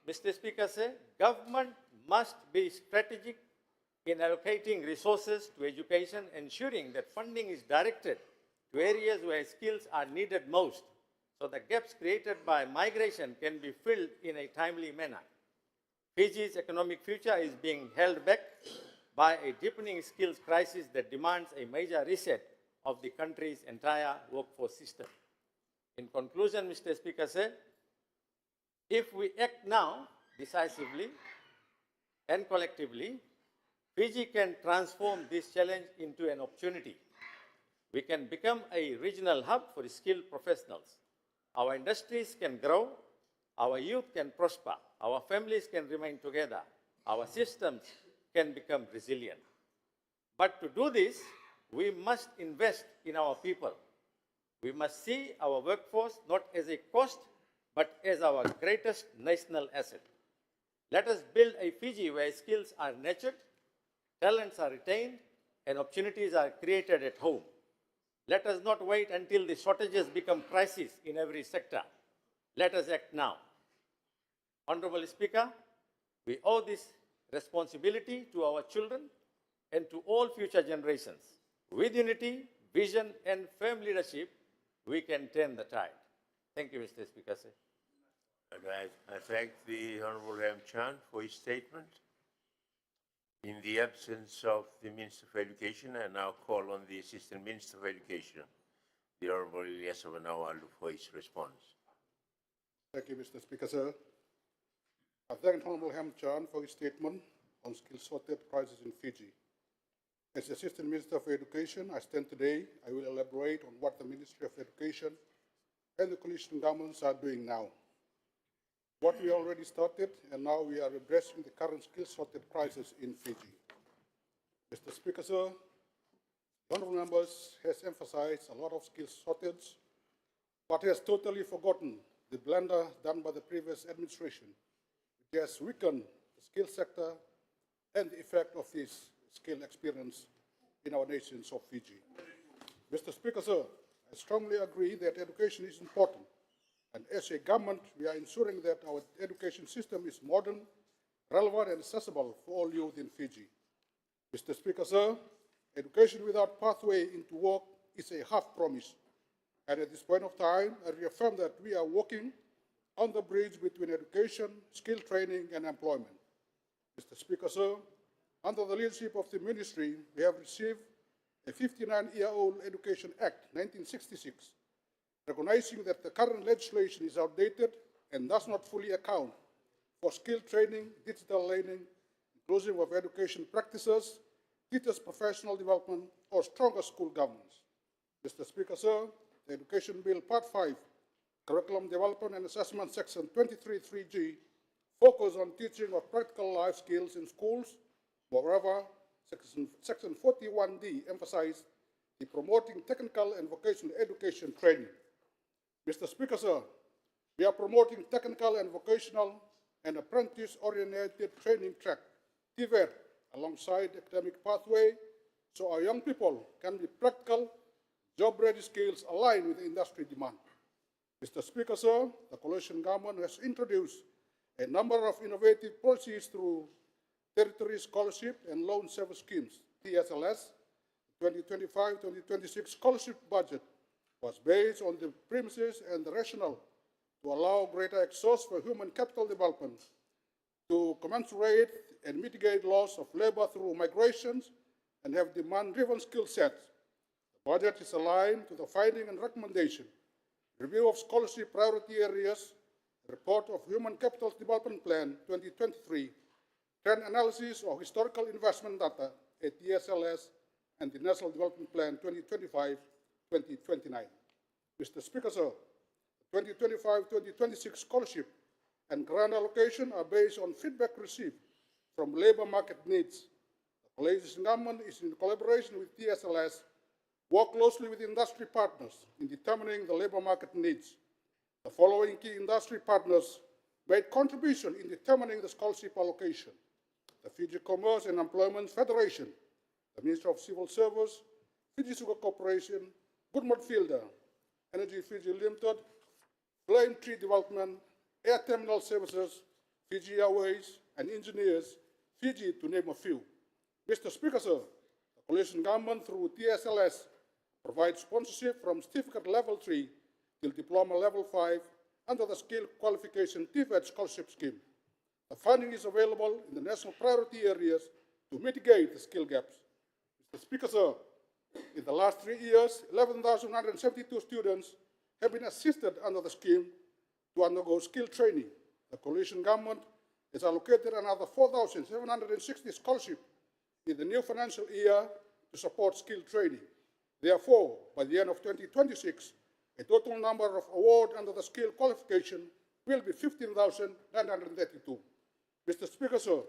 Mr. Speaker said, government must be strategic in allocating resources to education, ensuring that funding is directed to areas where skills are needed most, so the gaps created by migration can be filled in a timely manner. Fiji's economic future is being held back by a deepening skills crisis that demands a major reset of the country's entire workforce system. In conclusion, Mr. Speaker said, if we act now decisively and collectively, Fiji can transform this challenge into an opportunity. We can become a regional hub for skilled professionals. Our industries can grow, our youth can prosper, our families can remain together, our systems can become resilient. But to do this, we must invest in our people. We must see our workforce not as a cost, but as our greatest national asset. Let us build a Fiji where skills are nurtured, talents are retained, and opportunities are created at home. Let us not wait until the shortages become crises in every sector. Let us act now. Honorable Speaker, we owe this responsibility to our children and to all future generations. With unity, vision, and firm leadership, we can turn the tide. Thank you, Mr. Speaker. Sir. And I thank the Honorable Ram Chand for his statement. In the absence of the Minister of Education, I now call on the Assistant Minister of Education, the Honorable Ilyas Manawalu, for his response. Thank you, Mr. Speaker, sir. I thank Honorable Ham Chan for his statement on skill shortage crisis in Fiji. As Assistant Minister for Education, I stand today. I will elaborate on what the Ministry of Education and the coalition governments are doing now. What we already started, and now we are addressing the current skill shortage crisis in Fiji. Mr. Speaker, sir, honorable members has emphasized a lot of skill shortage, but has totally forgotten the blunder done by the previous administration, which has weakened the skill sector and the effect of this skill experience in our nations of Fiji. Mr. Speaker, sir, I strongly agree that education is important. And as a government, we are ensuring that our education system is modern, relevant, and accessible for all youth in Fiji. Mr. Speaker, sir, education without pathway into work is a half promise. And at this point of time, I reaffirm that we are working on the bridge between education, skill training, and employment. Mr. Speaker, sir, under the leadership of the ministry, we have received a 59-year-old Education Act, 1966, recognizing that the current legislation is outdated and does not fully account for skill training, digital learning, inclusive of education practices, teachers' professional development, or stronger school governance. Mr. Speaker, sir, the Education Bill Part 5, Curriculum Development and Assessment, Section 23(3)(g), focus on teaching of practical life skills in schools. Moreover, Section 41D emphasized the promoting technical and vocational education training. Mr. Speaker, sir, we are promoting technical and vocational and apprentice-oriented training track, TVET, alongside academic pathway, so our young people can be practical, job-ready skills aligned with industry demand. Mr. Speaker, sir, the coalition government has introduced a number of innovative policies through Territory Scholarship and Loan Service Schemes, TSLS. The 2025-2026 scholarship budget was based on the premises and the rationale to allow greater access for human capital development, to commensurate and mitigate loss of labor through migrations, and have demand-driven skill sets. The budget is aligned to the finding and recommendation, review of scholarship priority areas, report of Human Capital Development Plan 2023, trend analysis of historical investment data at TSLS, and the National Development Plan 2025-2029. Mr. Speaker, sir, 2025-2026 scholarship and grant allocation are based on feedback received from labor market needs. The coalition government is in collaboration with TSLS, work closely with industry partners in determining the labor market needs. The following key industry partners made contribution in determining the scholarship allocation: the Fiji Commerce and Employment Federation, the Ministry of Civil Service, Fiji Sugar Corporation, Goodman Fielder, Energy Fiji Limited, Flame Tree Development, Air Terminal Services, Fiji Airways, and Engineers, Fiji, to name a few. Mr. Speaker, sir, the coalition government through TSLS provides sponsorship from certificate level 3 till diploma level 5 under the skill qualification TVET scholarship scheme. The funding is available in the national priority areas to mitigate the skill gaps. Mr. Speaker, sir, in the last 3 years, 11,172 students have been assisted under the scheme to undergo skill training. The coalition government has allocated another 4,760 scholarships in the new financial year to support skill training. Therefore, by the end of 2026, a total number of awards under the skill qualification will be 15,932. Mr. Speaker, sir,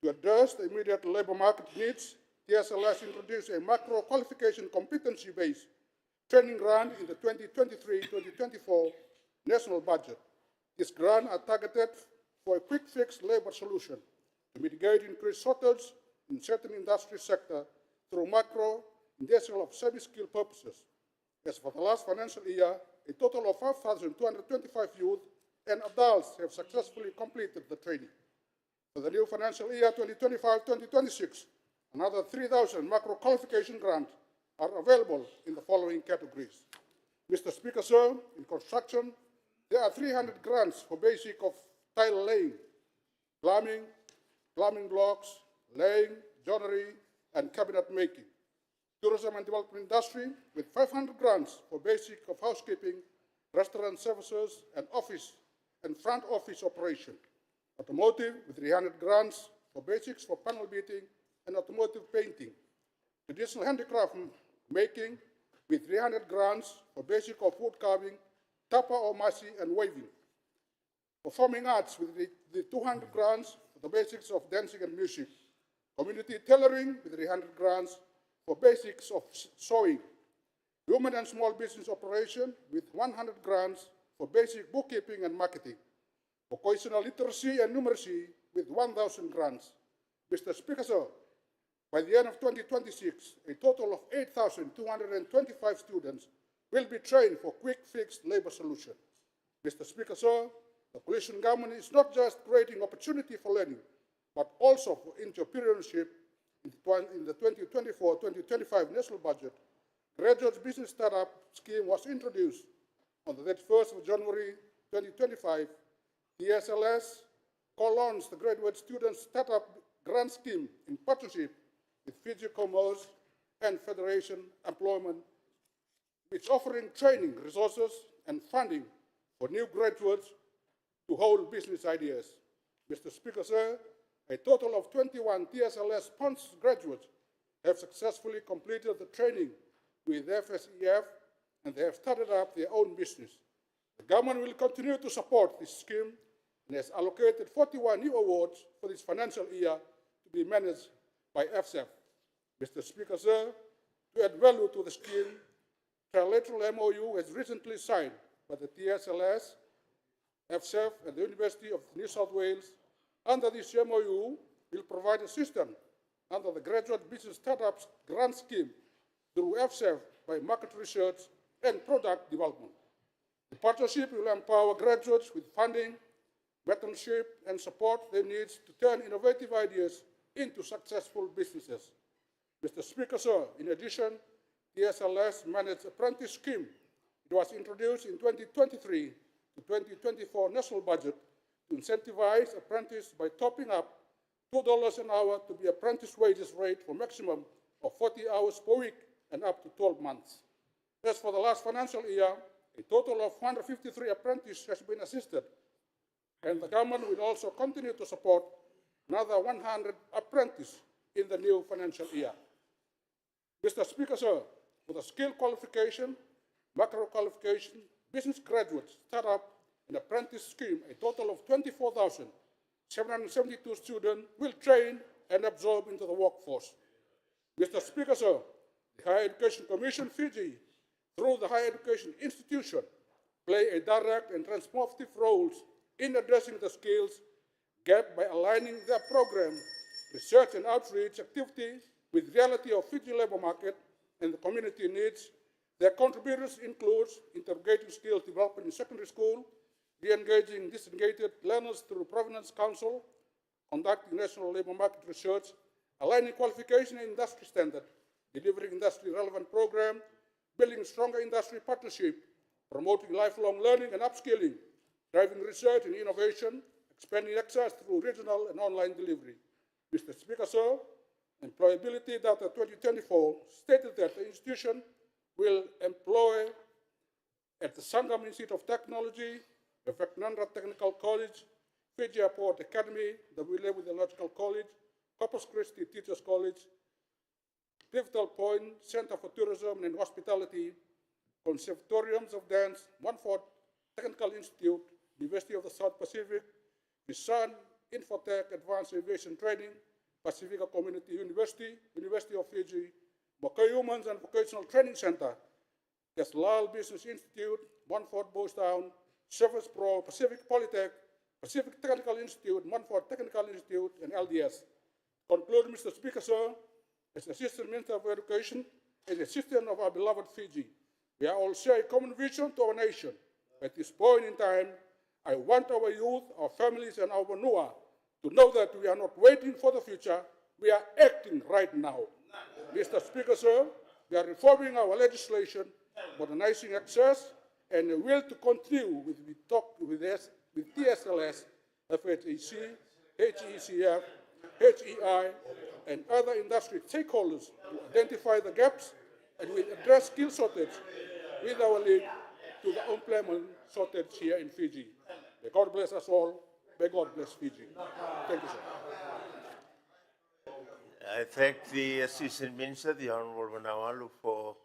to address the immediate labor market needs, TSLS introduced a macro qualification competency-based training grant in the 2023-2024 national budget. These grants are targeted for a quick fix labor solution to mitigate increased shortage in certain industry sectors through macro industrial of semi-skilled purposes. As for the last financial year, a total of 5,225 youth and adults have successfully completed the training. For the new financial year 2025-2026, another 3,000 macro qualification grants are available in the following categories. Mr. Speaker, sir, in construction, there are 300 grants for basic of tile laying, plumbing blocks, laying, joinery, and cabinet making. Tourism and development industry with 500 grants for basic of housekeeping, restaurant services, and office and front office operation. Automotive with 300 grants for basics for panel beating and automotive painting. Traditional handicraft making with 300 grants for basic of wood carving, tapa or masi, and weaving. Performing arts with the 200 grants for the basics of dancing and music. Community tailoring with 300 grants for basics of sewing. Women and small business operation with 100 grants for basic bookkeeping and marketing. Vocational literacy and numeracy with 1,000 grants. Mr. Speaker, sir, by the end of 2026, a total of 8,225 students will be trained for quick fix labor solution. Mr. Speaker, sir, the coalition government is not just creating opportunity for learning, but also for entrepreneurship. In the 2024-2025 national budget, Graduate Business Startup Scheme was introduced on the 31st of January 2025. The TSLS co-launched the Graduate Student Startup Grant Scheme in partnership with Fiji Commerce and Federation Employment which offering training, resources, and funding for new graduates to hold business ideas. Mr. Speaker, sir, a total of 21 TSLS sponsored graduates have successfully completed the training with FSEF, and they have started up their own business. The government will continue to support this scheme and has allocated 41 new awards for this financial year to be managed by FSEF. Mr. Speaker, sir, to add value to the scheme, trilateral MOU has recently signed by the TSLS, FSEF, and the University of New South Wales. Under this MOU, will provide assistance under the Graduate Business Startups Grant Scheme through FSEF by market research and product development. The partnership will empower graduates with funding, mentorship, and support they need to turn innovative ideas into successful businesses. Mr. Speaker, sir, in addition, the TSLS managed apprentice scheme. It was introduced in 2023 to 2024 national budget to incentivize apprentices by topping up $2 an hour to be apprentice wages rate for maximum of 40 hours per week and up to 12 months. As for the last financial year, a total of 153 apprentices has been assisted, and the government will also continue to support another 100 apprentices in the new financial year. Mr. Speaker, sir, for the skill qualification, macro qualification, business graduates, startup, and apprentice scheme, a total of 24,772 students will train and absorb into the workforce. Mr. Speaker, sir, the Higher Education Commission Fiji, through the Higher Education Institution, play a direct and transformative roles in addressing the skills gap by aligning their program, research and outreach activity with reality of Fiji labor market and the community needs. Their contributors include integrating skills development in secondary school, re-engaging disengaged learners through Provenance Council, conducting national labor market research, aligning qualification and industry standard, delivering industry-relevant program, building stronger industry partnership, promoting lifelong learning and upskilling, driving research and innovation, expanding access through regional and online delivery. Mr. Speaker, sir, Employability Data 2024 stated that the institution will employ at the Sangam Institute of Technology, the Vecnandra Technical College, Fiji Port Academy, the Wile Theological College, Corpus Christi Teachers College, Pivotal Point Center for Tourism and Hospitality, Conservatoriums of Dance, Montfort Technical Institute, University of the South Pacific, Visan Infotech Advanced Aviation Training, Pacifica Community University, University of Fiji, Mackay Humans and Vocational Training Center, Keslal Business Institute, Montfort Bostown, Service Pro, Pacific Polytech, Pacific Technical Institute, Montfort Technical Institute, and LDS. Conclude, Mr. Speaker, sir, as Assistant Minister of Education, as a citizen of our beloved Fiji, we are all share a common vision to our nation. At this point in time, I want our youth, our families, and our Vanua to know that we are not waiting for the future, we are acting right now. Mr. Speaker, sir, we are reforming our legislation, modernizing access, and a will to continue with TSLS, FHEC, HECF, HEI, and other industry stakeholders to identify the gaps and will address skill shortage with our link to the employment shortage here in Fiji. May God bless us all. May God bless Fiji. Thank you, sir. I thank the Assistant Minister, the Honorable Manawalu, for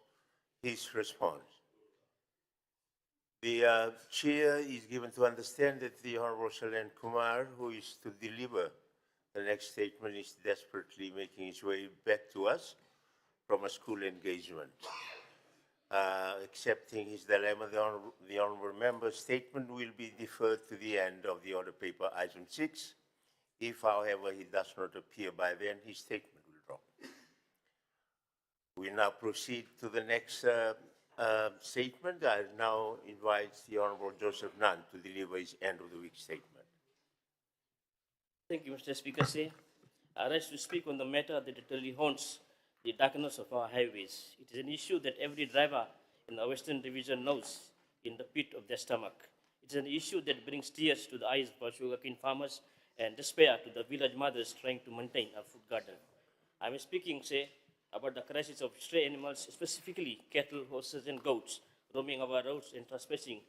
his response. The Chair is given to understand that the Honorable Shailen Kumar, who is to deliver the next statement, is desperately making his way back to us from a school engagement. Accepting his dilemma, the Honorable Member's statement will be deferred to the end of the order paper, item 6. If, however, he does not appear by then, his statement will drop. We now proceed to the next statement. I now invite the Honorable Joseph Nunn to deliver his end of the week statement. Thank you, Mr. Speaker. I rise to speak on the matter that literally haunts the darkness of our highways. It is an issue that every driver in the Western Division knows in the pit of their stomach. It is an issue that brings tears to the eyes of our sugarcane farmers and despair to the village mothers trying to maintain a food garden. I am speaking, about the crisis of stray animals, specifically cattle, horses, and goats roaming our roads and trespassing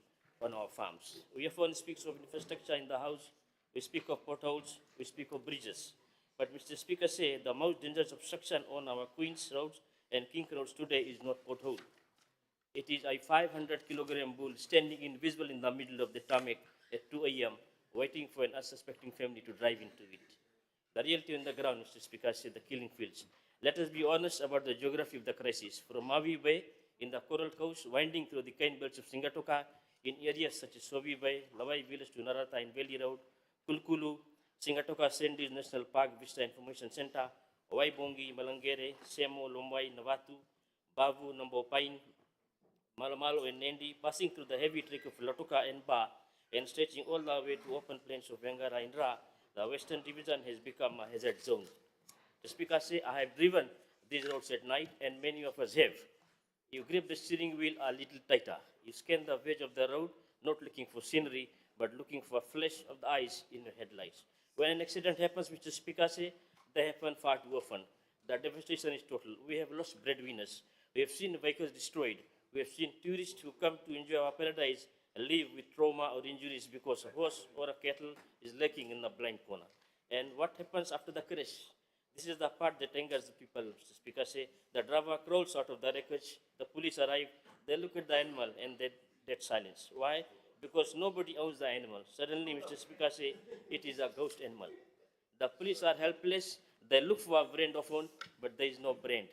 on our farms. We often speak of infrastructure in the House, we speak of potholes, we speak of bridges. But Mr. Speaker say the most dangerous obstruction on our Queen's roads and King roads today is not pothole. It is a 500-kilogram bull standing invisible in the middle of the tarmac at 2 a.m., waiting for an unsuspecting family to drive into it. The reality on the ground, Mr. Speaker, said the killing fields. Let us be honest about the geography of the crisis. From Maui Bay in the Coral Coast, winding through the cane belts of Singatoka, in areas such as Sobi Bay, Lawai Village to Narata and Valley Road, Kulkulu, Singatoka Sandy National Park Vista Information Center, Waibongi, Malangere, Semo, Lombay, Navatu, Bavu, Nambo Pine, Malomalo and Nendi, passing through the heavy trek of Latoka and Ba, and stretching all the way to open plains of Vengara and Ra, the Western Division has become a hazard zone. The Speaker says, I have driven these roads at night, and many of us have. You grip the steering wheel a little tighter. You scan the edge of the road, not looking for scenery, but looking for flash of the eyes in your headlights. When an accident happens, Mr. Speaker says, they happen far too often. The devastation is total. We have lost breadwinners. We have seen vehicles destroyed. We have seen tourists who come to enjoy our paradise and leave with trauma or injuries because a horse or a cattle is lurking in the blind corner. And what happens after the crash? This is the part that angers the people, Mr. Speaker. Say, the driver crawls out of the wreckage, the police arrive, they look at the animal and they dead silence. Why? Because nobody owns the animal. Suddenly, Mr. Speaker, say, it is a ghost animal. The police are helpless, they look for a brand often, but there is no brand.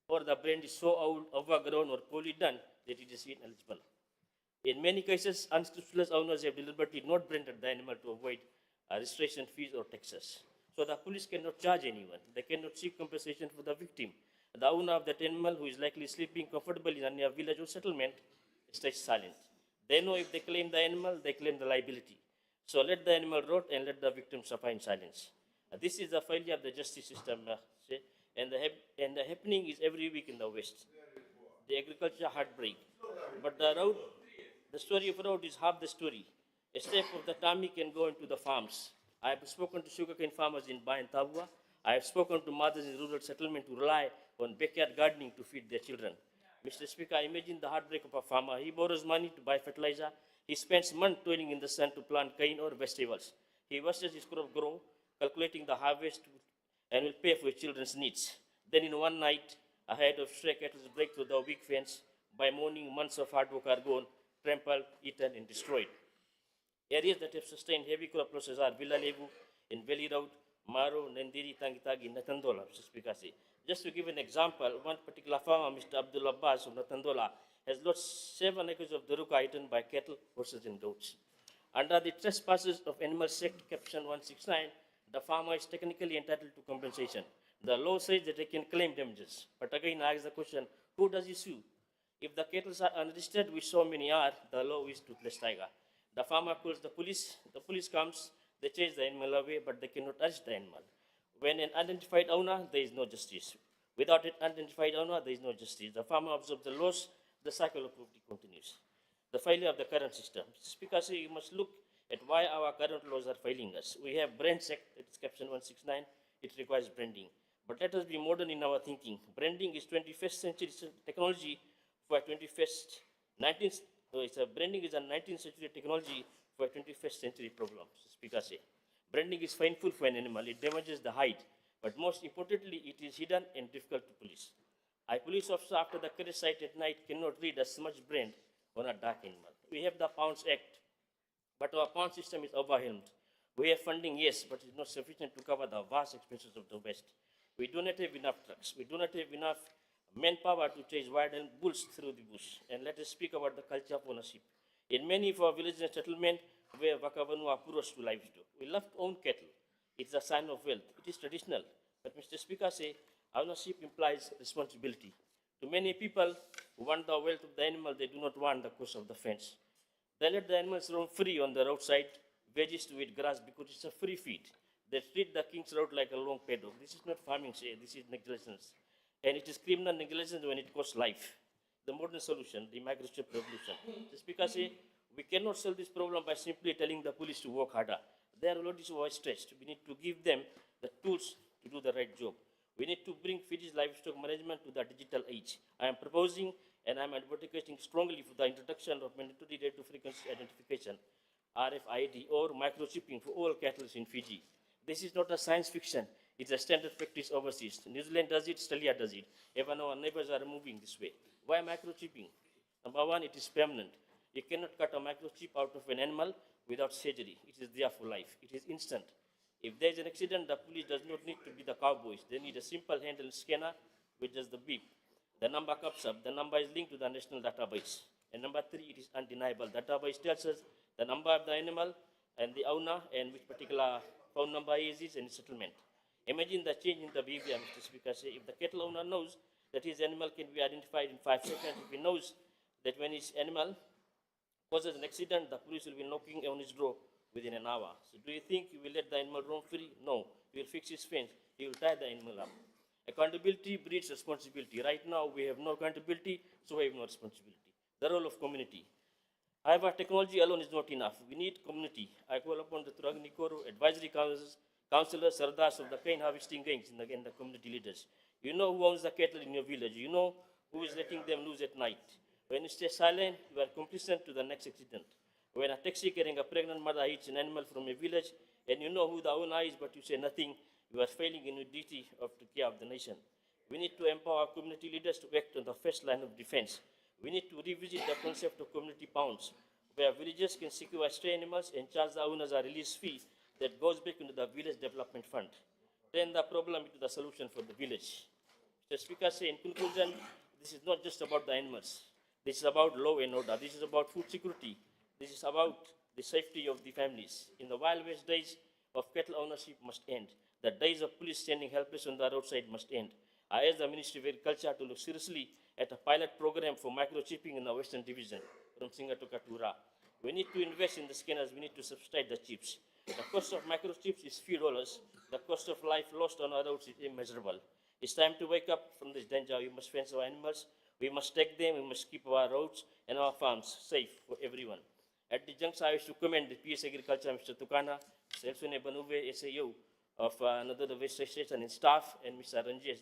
Or the brand is so old, overgrown, or poorly done that it is ineligible. In many cases, unscrupulous owners have deliberately not branded the animal to avoid registration fees or taxes. So the police cannot charge anyone. They cannot seek compensation for the victim. The owner of that animal, who is likely sleeping comfortably in a near village or settlement, stays silent. They know if they claim the animal, they claim the liability. So let the animal rot and let the victim suffer in silence. This is the failure of the justice system, and the happening is every week in the West. The agriculture heartbreak. But the story of road is half the story. A step of the tummy can go into the farms. I have spoken to sugarcane farmers in Ba and Tabua. I have spoken to mothers in rural settlement who rely on backyard gardening to feed their children. Mr. Speaker, imagine the heartbreak of a farmer. He borrows money to buy fertilizer. He spends months toiling in the sun to plant cane or vegetables. He watches his crop grow, calculating the harvest, and will pay for his children's needs. Then in one night, a herd of stray cattle break through the weak fence. By morning, months of hard work are gone, trampled, eaten, and destroyed. Areas that have sustained heavy crop losses are Villa Levu in Valley Road, Maro, Nandiri, Tangitagi, Natandola, Mr. Speaker. Just to give an example, one particular farmer, Mr. Abdul Abbas of Natandola, has lost 7 acres of Daruka eaten by cattle, horses, and goats. Under the Trespasses of Animals Act, Caption 169, the farmer is technically entitled to compensation. The law says that they can claim damages. But again, I ask the question, who does he sue? If the cattle are unregistered, which so many are, the law is toothless tiger. The farmer calls the police comes, they chase the animal away, but they cannot arrest the animal. When an unidentified owner, there is no justice. Without an unidentified owner, there is no justice. The farmer absorbs the loss, the cycle of poverty continues. The failure of the current system. Speaker, so you must look at why our current laws are failing us. We have Brands Act, it's Caption 169, it requires branding. But let us be modern in our thinking. Branding is 21st century technology for 21st, branding is a 19th century technology for a 21st century problem, Speaker say. Branding is painful for an animal, it damages the hide, but most importantly, it is hidden and difficult to police. A police officer after the crash site at night cannot read a smudged brand on a dark animal. We have the Pounds Act, but our pound system is overwhelmed. We have funding, yes, but it's not sufficient to cover the vast expenses of the West. We do not have enough trucks. We do not have enough manpower to chase wild bulls through the bush. And let us speak about the culture of ownership. In many of our villages and settlements, where Vakavanu are poorest to livestock, we love to own cattle. It's a sign of wealth. It is traditional. But Mr. Speaker say, ownership implies responsibility. To many people who want the wealth of the animal, they do not want the cost of the fence. They let the animals roam free on the roadside, veggies to eat grass because it's a free feed. They treat the King's Road like a long paddock. This is not farming, say, this is negligence. And it is criminal negligence when it costs life. The modern solution, the microchip revolution. The Speaker say, we cannot solve this problem by simply telling the police to work harder. They are already so overstretched. We need to give them the tools to do the right job. We need to bring Fiji's livestock management to the digital age. I am proposing and I am advocating strongly for the introduction of mandatory radio frequency identification, RFID, or microchipping for all cattle in Fiji. This is not a science fiction. It's a standard practice overseas. New Zealand does it, Australia does it. Even our neighbors are moving this way. Why microchipping? Number one, it is permanent. You cannot cut a microchip out of an animal without surgery. It is there for life. It is instant. If there is an accident, the police does not need to be the cowboys. They need a simple handheld scanner with just the beep. The number comes up. The number is linked to the national database. And number three, it is undeniable. The database tells us the number of the animal and the owner and which particular phone number is and settlement. Imagine the change in the behavior, Mr. Speaker. If the cattle owner knows that his animal can be identified in 5 seconds, if he knows that when his animal causes an accident, the police will be knocking on his door within an hour. So do you think you will let the animal roam free? No. He will fix his fence. He will tie the animal up. Accountability breeds responsibility. Right now, we have no accountability, so we have no responsibility. The role of community. However, technology alone is not enough. We need community. I call upon the Turagani Koro advisory councillors, sardars of the cane harvesting gangs and the community leaders. You know who owns the cattle in your village. You know who is letting them loose at night. When you stay silent, you are complicit to the next accident. When a taxi carrying a pregnant mother hits an animal from a village, and you know who the owner is, but you say nothing, you are failing in your duty of the care of the nation. We need to empower community leaders to act on the first line of defense. We need to revisit the concept of community pounds, where villagers can secure stray animals and charge the owners a release fee that goes back into the village development fund. Turn the problem into the solution for the village. Mr. Speaker, in conclusion, this is not just about the animals. This is about law and order. This is about food security. This is about the safety of the families. In the Wild West days of cattle ownership must end. The days of police standing helpless on the roadside must end. I urge the Ministry of Agriculture to look seriously at a pilot program for microchipping in the Western Division from Singa to Katura. We need to invest in the scanners. We need to subsidize the chips. The cost of microchips is few dollars. The cost of life lost on our roads is immeasurable. It's time to wake up from this danger. We must fence our animals. We must take them. We must keep our roads and our farms safe for everyone. At the juncture, I wish to commend the PS Agriculture, Mr. Tukana, Mr. Elsone Banuve, SAO of another West Station and staff, and Mr. Ranjesh,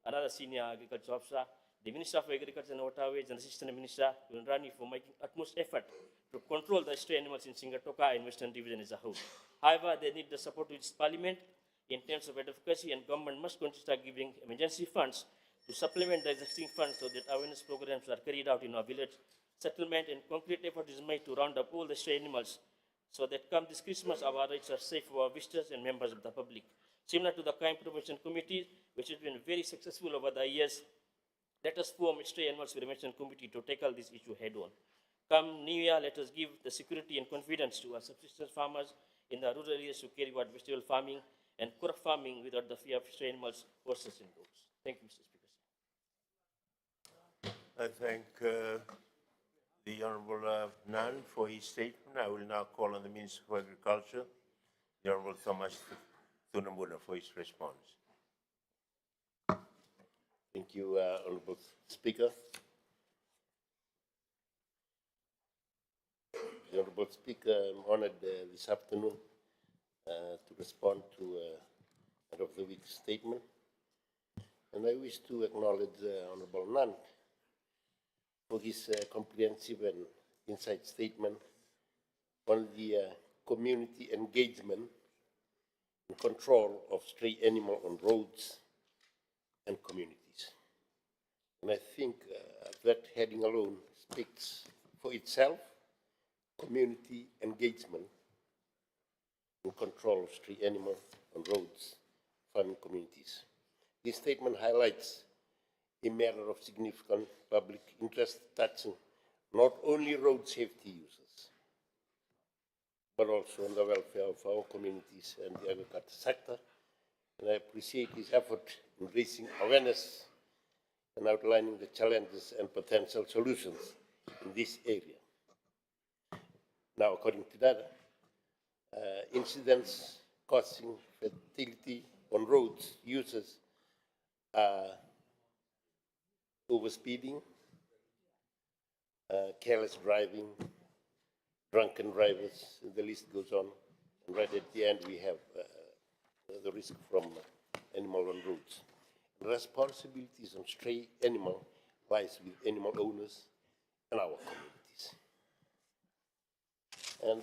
another senior agriculture officer, the Minister for Agriculture and Waterways and Assistant Minister Rani for making utmost effort to control the stray animals in Singatoka and Western Division as a whole. However, they need the support of its Parliament in terms of advocacy, and government must consider giving emergency funds to supplement the existing funds so that awareness programs are carried out in our village settlement, and concrete effort is made to round up all the stray animals so that come this Christmas, our rights are safe for our visitors and members of the public. Similar to the Crime Prevention Committee, which has been very successful over the years, let us form a Stray Animals Prevention Committee to tackle this issue head on. Come New Year, let us give the security and confidence to our subsistence farmers in the rural areas to carry out vegetable farming and crop farming without the fear of stray animals, horses, and dogs. Thank you, Mr. Speaker. I thank the Honourable Nand for his statement. I will now call on the Minister for Agriculture, the Honourable Thomas Thunamuna, for his response. Thank you, Honourable Speaker. The Honourable Speaker, I'm honoured this afternoon to respond to end of the week statement. And I wish to acknowledge Honourable Nand for his comprehensive and insight statement on the community engagement and control of stray animals on roads and communities. And I think that heading alone speaks for itself: community engagement and control of stray animals on roads, farming communities. This statement highlights a matter of significant public interest touching not only road safety users, but also on the welfare of our communities and the agriculture sector. And I appreciate his effort in raising awareness and outlining the challenges and potential solutions in this area. Now, according to data, incidents causing fatality on roads users are overspeeding, careless driving, drunken drivers, and the list goes on. And right at the end, we have the risk from animal on roads. responsibilities on stray animal lies with animal owners and our communities. And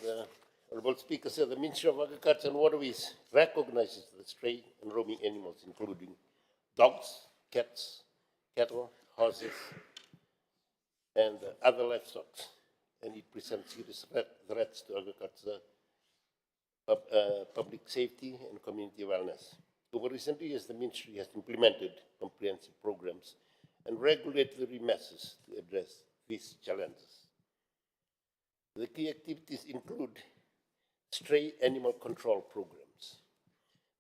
Honorable Speaker said the Ministry of Agriculture and Waterways recognizes the stray and roaming animals, including dogs, cats, cattle, horses, and other livestock, and it presents serious threats to agriculture, public safety, and community wellness. Over recent years, the Ministry has implemented comprehensive programs and regulatory measures to address these challenges. The key activities include stray animal control programs.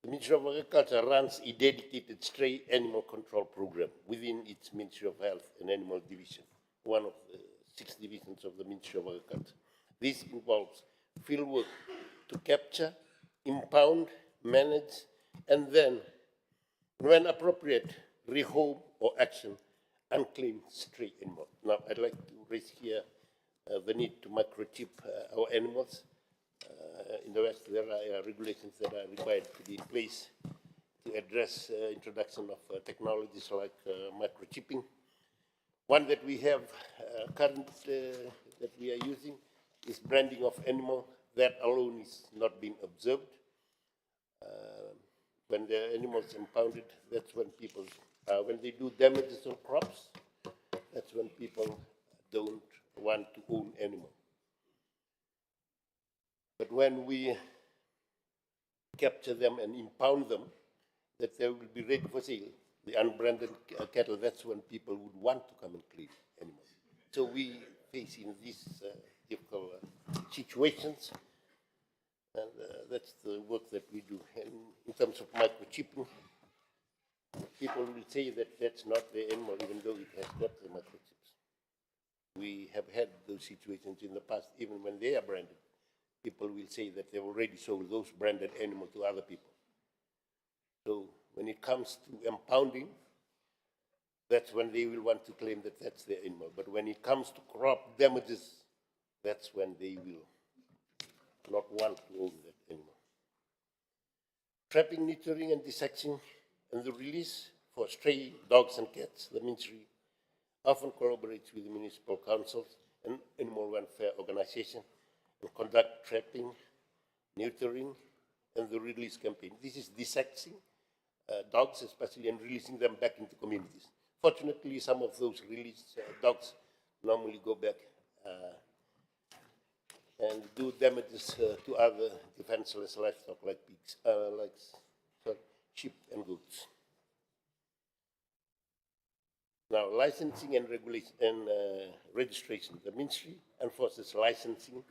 The Ministry of Agriculture runs a dedicated stray animal control program within its Ministry of Health and Animal Division, one of the 6 divisions of the Ministry of Agriculture. This involves field work to capture, impound, manage, and then, when appropriate, rehome or action unclaimed stray animals. Now, I'd like to raise here the need to microchip our animals. In the West, there are regulations that are required to be in place to address introduction of technologies like microchipping. One that we have current that we are using is branding of animal. That alone is not being observed. When the animals impounded, that's when people, when they do damages on crops, that's when people don't want to own animal. But when we capture them and impound them, that they will be ready for sale, the unbranded cattle, that's when people would want to come and claim animals. So we face in these difficult situations, and that's the work that we do. And in terms of microchipping, people will say that that's not the animal, even though it has got the microchips. We have had those situations in the past, even when they are branded. People will say that they've already sold those branded animals to other people. So when it comes to impounding, that's when they will want to claim that that's their animal. But when it comes to crop damages, that's when they will not want to own that animal. Trapping, neutering, and dissecting, and the release for stray dogs and cats. The Ministry often collaborates with the municipal councils and animal welfare organizations and conduct trapping, neutering, and the release campaign. This is dissecting dogs, especially, and releasing them back into communities. Fortunately, some of those released dogs normally go back and do damages to other defenseless livestock like pigs, sheep and goats. Now, licensing and regulation and registration. The Ministry enforces licensing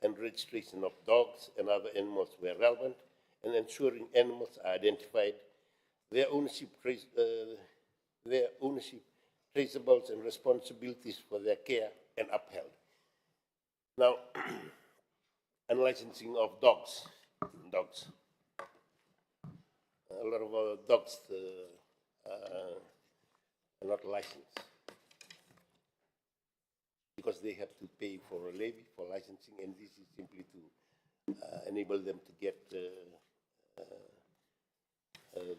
and registration of dogs and other animals where relevant, and ensuring animals are identified, their ownership, traceables, and responsibilities for their care and upheld. Now, unlicensing of dogs. A lot of our dogs are not licensed because they have to pay for a levy for licensing, and this is simply to enable them to get the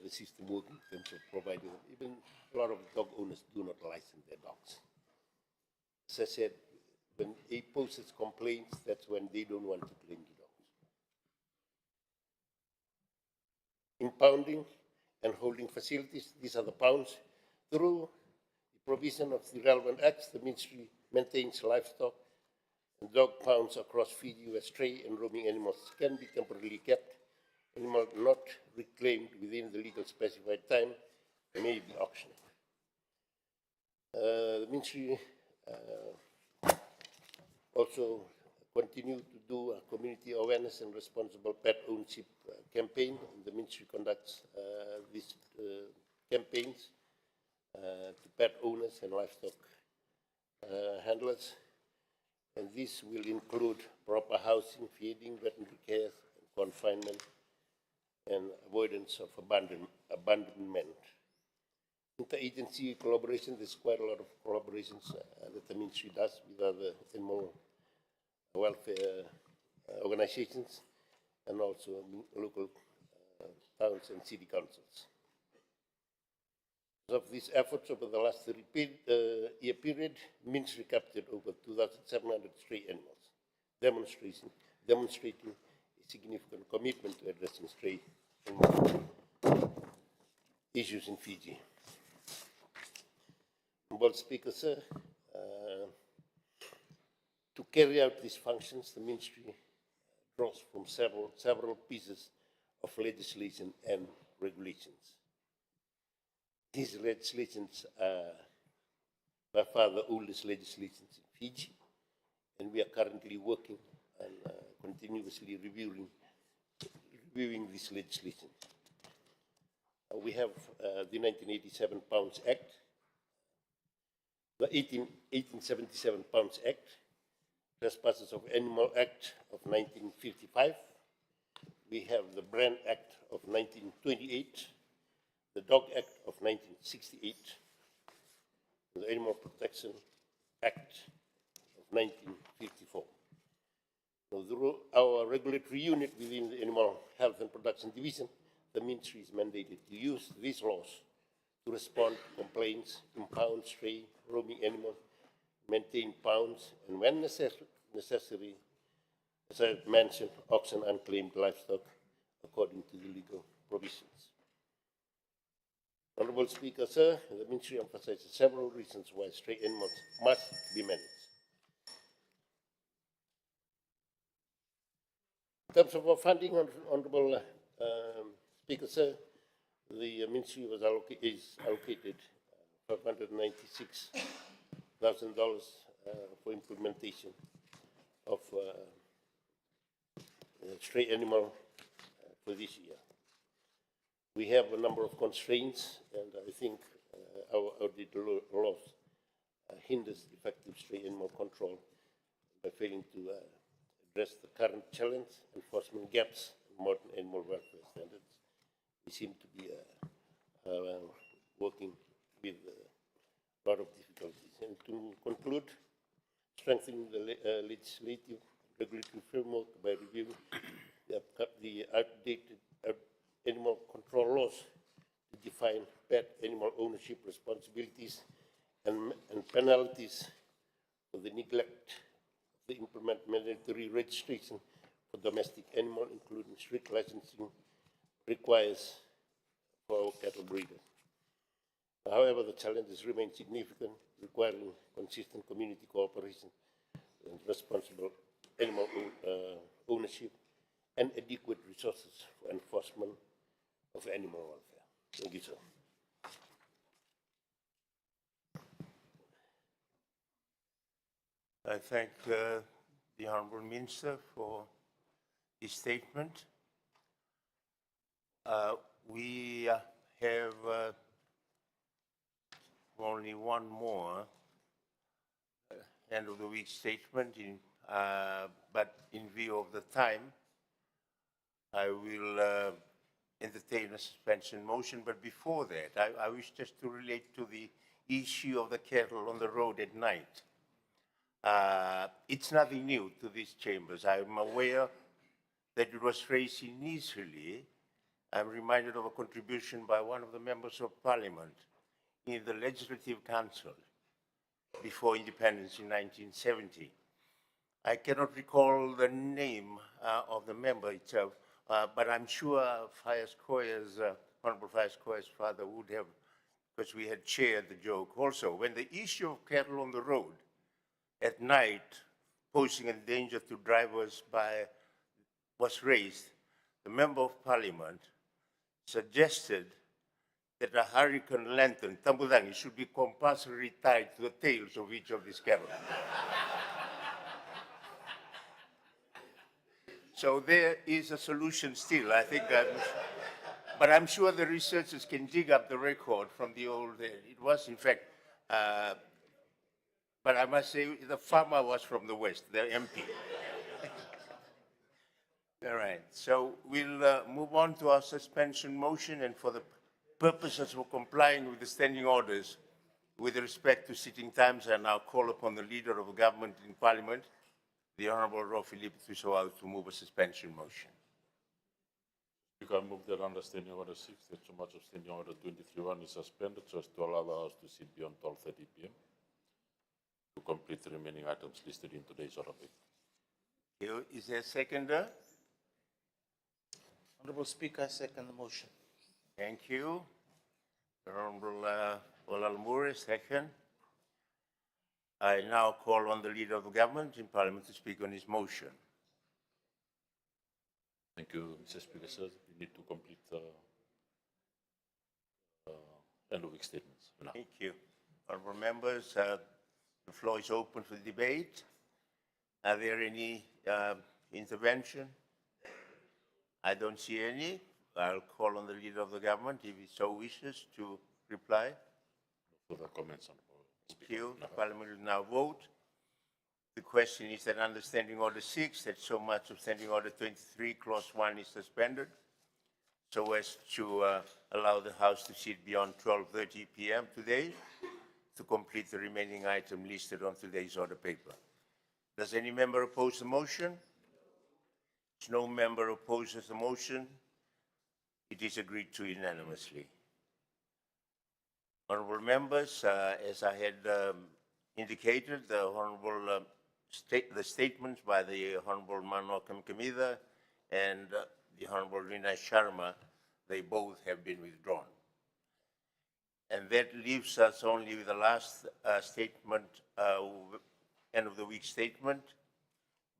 system working in terms of providing them. Even a lot of dog owners do not license their dogs. As I said, when a posts complaints, that's when they don't want to claim the dogs. Impounding and holding facilities, these are the pounds. Through the provision of the relevant acts, the Ministry maintains livestock and dog pounds across Fiji where stray and roaming animals can be temporarily kept. Animals not reclaimed within the legal specified time may be auctioned. The Ministry also continue to do a community awareness and responsible pet ownership campaign. The Ministry conducts these campaigns to pet owners and livestock handlers, and this will include proper housing, feeding, veterinary care, confinement, and avoidance of abandonment. Interagency collaboration, there's quite a lot of collaborations that the Ministry does with other animal welfare organizations and also local towns and city councils. of these efforts over the last year period, Ministry captured over 2,700 stray animals, demonstrating a significant commitment to addressing stray animal issues in Fiji. Honorable Speaker, sir, to carry out these functions, the Ministry draws from several pieces of legislation and regulations. These legislations are by far the oldest legislations in Fiji, and we are currently working on continuously reviewing this legislation. We have the 1987 Pounds Act, the 1877 Pounds Act, Trespassers of Animal Act of 1955. We have the Brand Act of 1928, the Dog Act of 1968, the Animal Protection Act of 1954. Now, through our regulatory unit within the Animal Health and Production Division, the Ministry is mandated to use these laws to respond to complaints, impound stray, roaming animals, maintain pounds, and when necessary, as I mentioned, auction unclaimed livestock according to the legal provisions. Honorable Speaker, sir, the Ministry emphasizes several reasons why stray animals must be managed. In terms of our funding, Honorable Speaker, sir, the Ministry is allocated $596,000 for implementation of stray animal for this year. We have a number of constraints, and I think our audit laws hinders effective stray animal control by failing to address the current challenge, enforcement gaps, and modern animal welfare standards. We seem to be working with a lot of difficulties. And to conclude, strengthening the legislative regulatory framework by reviewing the outdated animal control laws to define pet animal ownership responsibilities and penalties for the neglect to implement mandatory registration for domestic animal, including strict licensing requires for our cattle breeders. However, the challenges remain significant, requiring consistent community cooperation and responsible animal ownership and adequate resources for enforcement of animal welfare. Thank you, sir. I thank the Honourable Minister for his statement. We have only one more end of the week statement, but in view of the time, I will entertain a suspension motion. But before that, I wish just to relate to the issue of the cattle on the road at night. It's nothing new to these chambers. I'm aware that it was raised initially. I'm reminded of a contribution by one of the members of Parliament in the Legislative Council before independence in 1970. I cannot recall the name of the member itself, but I'm sure Honorable Fayez Koya's father would have, because we had shared the joke also. When the issue of cattle on the road at night posing a danger to drivers was raised, the Member of Parliament suggested that a hurricane lantern, tambudangi, should be compulsorily tied to the tails of each of these cattle. So there is a solution still, I think. But I'm sure the researchers can dig up the record from the old days. It was, in fact, but I must say the farmer was from the West, the MP. All right, so we'll move on to our suspension motion, and for the purposes of complying with the standing orders with respect to sitting times, I now call upon the Leader of the Government in Parliament, the Honourable Rofilip Thuissoau, to move a suspension motion. Speaker, I move that under Standing Order 6, that so much of Standing Order 23-1 is suspended so as to allow the House to sit beyond 12:30 p.m. to complete the remaining items listed in today's order paper. Is there a seconder? Honorable Speaker, I second the motion. Thank you. The Honorable Olal Moore, second. I now call on the Leader of the Government in Parliament to speak on his motion. Thank you, Mr. Speaker, sir. We need to complete the end of week statements now. Thank you. Honorable members, the floor is open for debate. Are there any intervention? I don't see any. I'll call on the Leader of the Government if he so wishes to reply. Further comments on Thank you. The Parliament will now vote. The question is that under Standing Order 6, that so much of Standing Order 23, Clause 1 is suspended, so as to allow the House to sit beyond 12:30 p.m. today to complete the remaining item listed on today's order paper. Does any member oppose the motion? If no member opposes the motion, it is agreed to unanimously. Honorable members, as I had indicated, the Honorable the statements by the Honorable Manokam Kamida and the Honorable Rina Sharma, they both have been withdrawn. And that leaves us only with the last statement, end of the week statement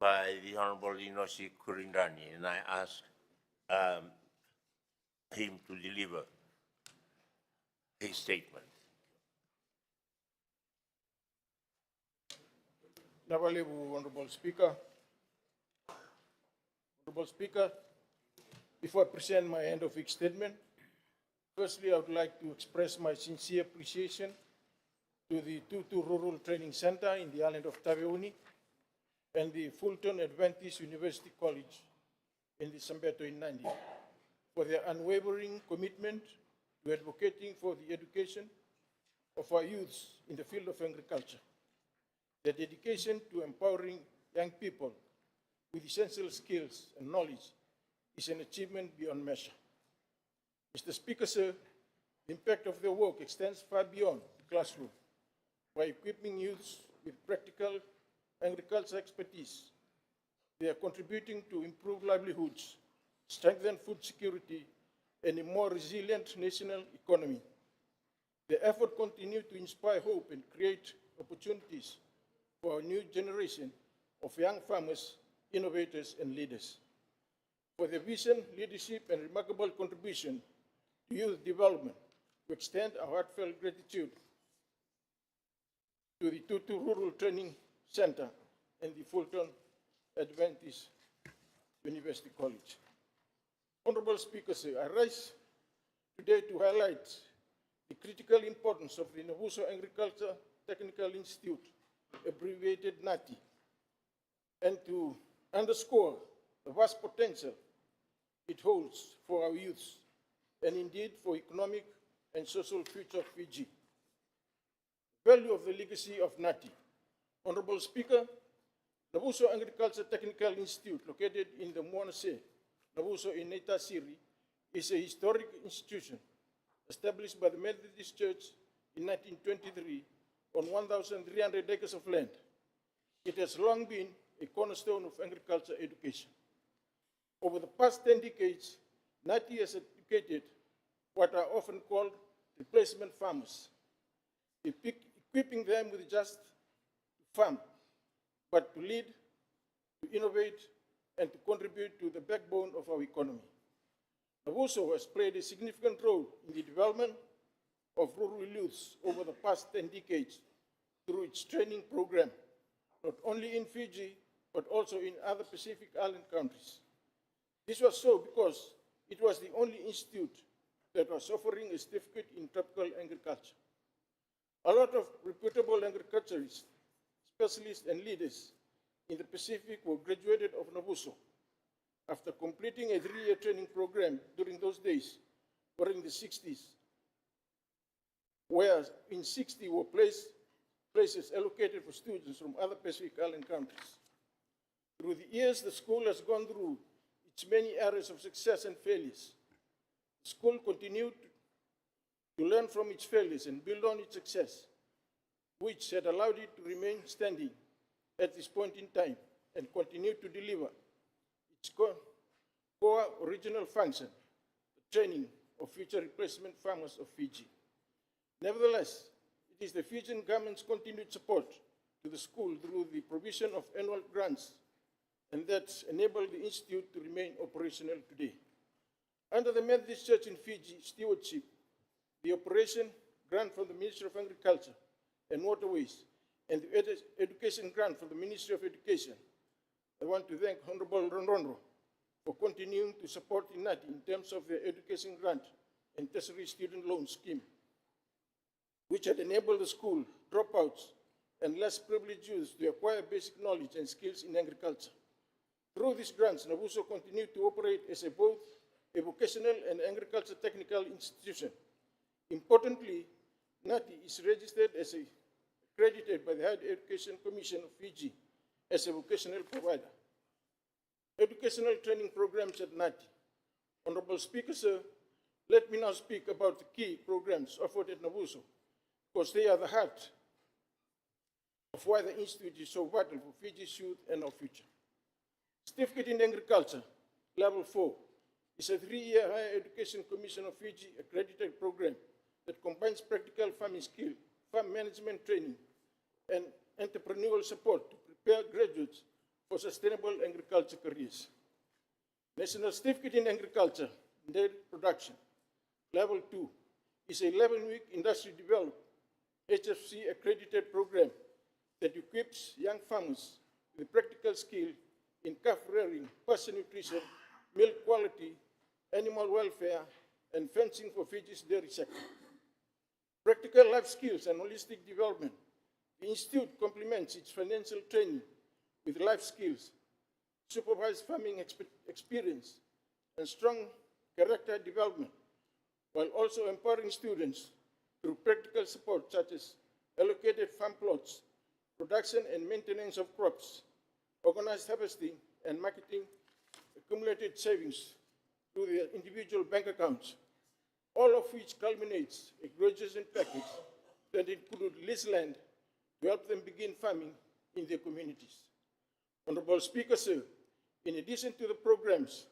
by the Honorable Inosi Kurindani, and I ask him to deliver his statement. Navalevu, Honorable Speaker. Honorable Speaker, before I present my end of week statement, firstly, I would like to express my sincere appreciation to the Tutu Rural Training Center in the island of Taveuni and the Fulton Adventist University College in the Sambeto in Nandi for their unwavering commitment to advocating for the education of our youths in the field of agriculture. Their dedication to empowering young people with essential skills and knowledge is an achievement beyond measure. Mr. Speaker, sir, the impact of their work extends far beyond the classroom by equipping youths with practical agriculture expertise. They are contributing to improve livelihoods, strengthen food security, and a more resilient national economy. The effort continues to inspire hope and create opportunities for our new generation of young farmers, innovators, and leaders. For their vision, leadership, and remarkable contribution to youth development, we extend our heartfelt gratitude to the Tutu Rural Training Center and the Fulton Adventist University College. Honorable Speaker, sir, I rise today to highlight the critical importance of the Navuso Agriculture Technical Institute, abbreviated NATI, and to underscore the vast potential it holds for our youths and indeed for economic and social future of Fiji. Value of the legacy of NATI. Honorable Speaker, Navuso Agriculture Technical Institute, located in the Moanase, Navuso in Neta Siri, is a historic institution established by the Methodist Church in 1923 on 1,300 acres of land. It has long been a cornerstone of agriculture education. Over the past 10 decades, NATI has educated what are often called replacement farmers, equipping them with just to farm, but to lead, to innovate, and to contribute to the backbone of our economy. Navuso has played a significant role in the development of rural youths over the past 10 decades through its training program, not only in Fiji, but also in other Pacific Island countries. This was so because it was the only institute that was offering a certificate in tropical agriculture. A lot of reputable agriculturists, specialists, and leaders in the Pacific were graduated of Navuso after completing a 3-year training program during those days, during the 60s, where in 60 were places allocated for students from other Pacific Island countries. Through the years, the school has gone through its many areas of success and failures. The school continued to learn from its failures and build on its success, which had allowed it to remain standing at this point in time and continue to deliver its core original function, the training of future replacement farmers of Fiji. Nevertheless, it is the Fijian government's continued support to the school through the provision of annual grants, and that enabled the institute to remain operational today. Under the Methodist Church in Fiji stewardship, the operation grant from the Ministry of Agriculture and Waterways, and the education grant from the Ministry of Education, I want to thank Honorable Ronrondo for continuing to support INATI in terms of their education grant and tertiary student loan scheme, which had enabled the school dropouts and less privileged youth to acquire basic knowledge and skills in agriculture. Through these grants, Navuso continued to operate as both a vocational and agriculture technical institution. Importantly, NATI is registered as accredited by the Higher Education Commission of Fiji as a vocational provider. Educational training programs at NATI. Honorable Speaker, sir, let me now speak about the key programs offered at Navuso, because they are the heart of why the Institute is so vital for Fiji's youth and our future. Certificate in Agriculture, Level 4, is a 3-year Higher Education Commission of Fiji accredited program that combines practical farming skill, farm management training, and entrepreneurial support to prepare graduates for sustainable agriculture careers. National Certificate in Agriculture and Dairy Production, Level 2, is a 11-week industry developed HFC accredited program that equips young farmers with practical skill in calf rearing, pasture nutrition, milk quality, animal welfare, and fencing for Fiji's dairy sector. Practical life skills and holistic development. The Institute complements its financial training with life skills, supervised farming experience, and strong character development, while also empowering students through practical support such as allocated farm plots, production and maintenance of crops, organized harvesting and marketing, accumulated savings through their individual bank accounts, all of which culminates a graduation package that includes leased land to help them begin farming in their communities. Honorable Speaker, sir, in addition to the programs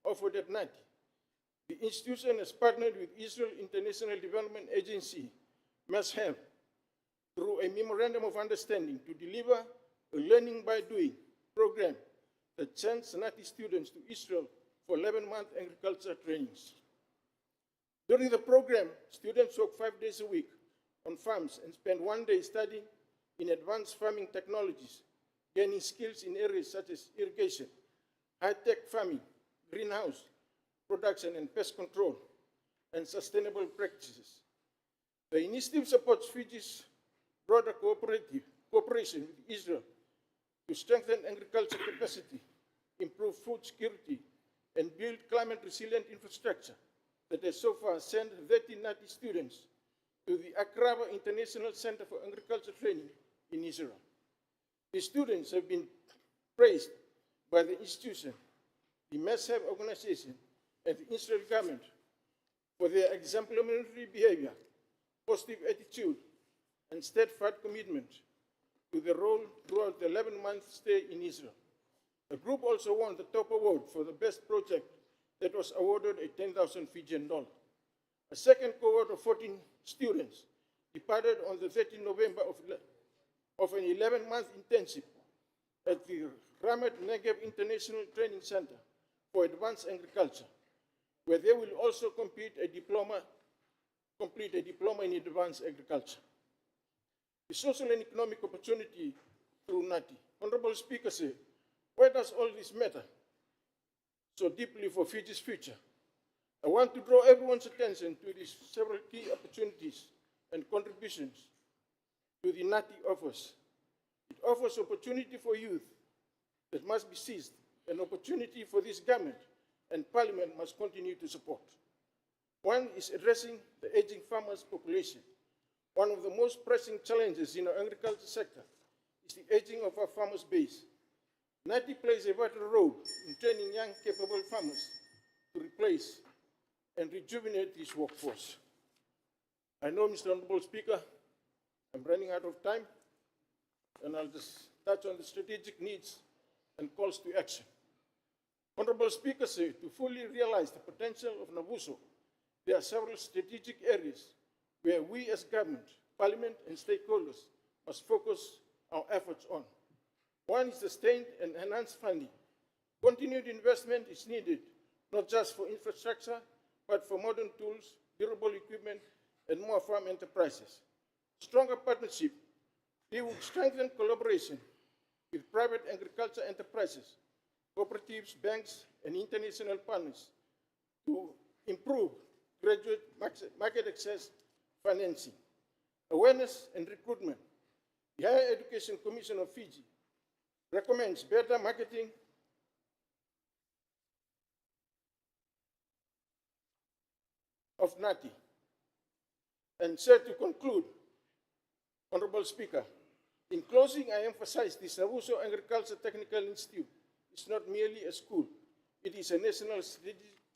offered at NATI, the institution has partnered with Israel International Development Agency, MESHEV, through a memorandum of understanding to deliver a learning by doing program that sends NATI students to Israel for 11-month agriculture trainings. During the program, students work 5 days a week on farms and spend 1 day studying in advanced farming technologies, gaining skills in areas such as irrigation, high-tech farming, greenhouse, production and pest control, and sustainable practices. The initiative supports Fiji's broader cooperation with Israel to strengthen agriculture capacity, improve food security, and build climate-resilient infrastructure that has so far sent 13 NATI students to the Akraba International Center for Agriculture Training in Israel. The students have been praised by the institution, the MESHEV organization, and the Israeli government for their exemplary behavior, positive attitude, and steadfast commitment to the role throughout the 11-month stay in Israel. The group also won the top award for the best project that was awarded a 10,000 Fijian dollar. A second cohort of 14 students departed on the 13th November of an 11-month internship at the Ramat Negev International Training Center for Advanced Agriculture, where they will also complete a diploma in advanced agriculture. The social and economic opportunity through NATI. Honorable Speaker, sir, why does all this matter so deeply for Fiji's future? I want to draw everyone's attention to these several key opportunities and contributions to the NATI offers. It offers opportunity for youth that must be seized, an opportunity for this government and Parliament must continue to support. One is addressing the aging farmers' population. One of the most pressing challenges in our agriculture sector is the aging of our farmers' base. NATI plays a vital role in training young, capable farmers to replace and rejuvenate this workforce. I know, Mr. Honorable Speaker, I'm running out of time, and I'll just touch on the strategic needs and calls to action. Honorable Speaker, sir, to fully realize the potential of Nabuso, there are several strategic areas where we as government, parliament, and stakeholders must focus our efforts on. One is sustained and enhanced funding. Continued investment is needed, not just for infrastructure, but for modern tools, durable equipment, and more farm enterprises. Stronger partnership. They will strengthen collaboration with private agriculture enterprises, cooperatives, banks, and international partners to improve graduate market access financing. Awareness and recruitment. The Higher Education Commission of Fiji recommends better marketing of NATI. And sir, to conclude, Honorable Speaker, in closing, I emphasize this Nabuso Agriculture Technical Institute is not merely a school. It is a national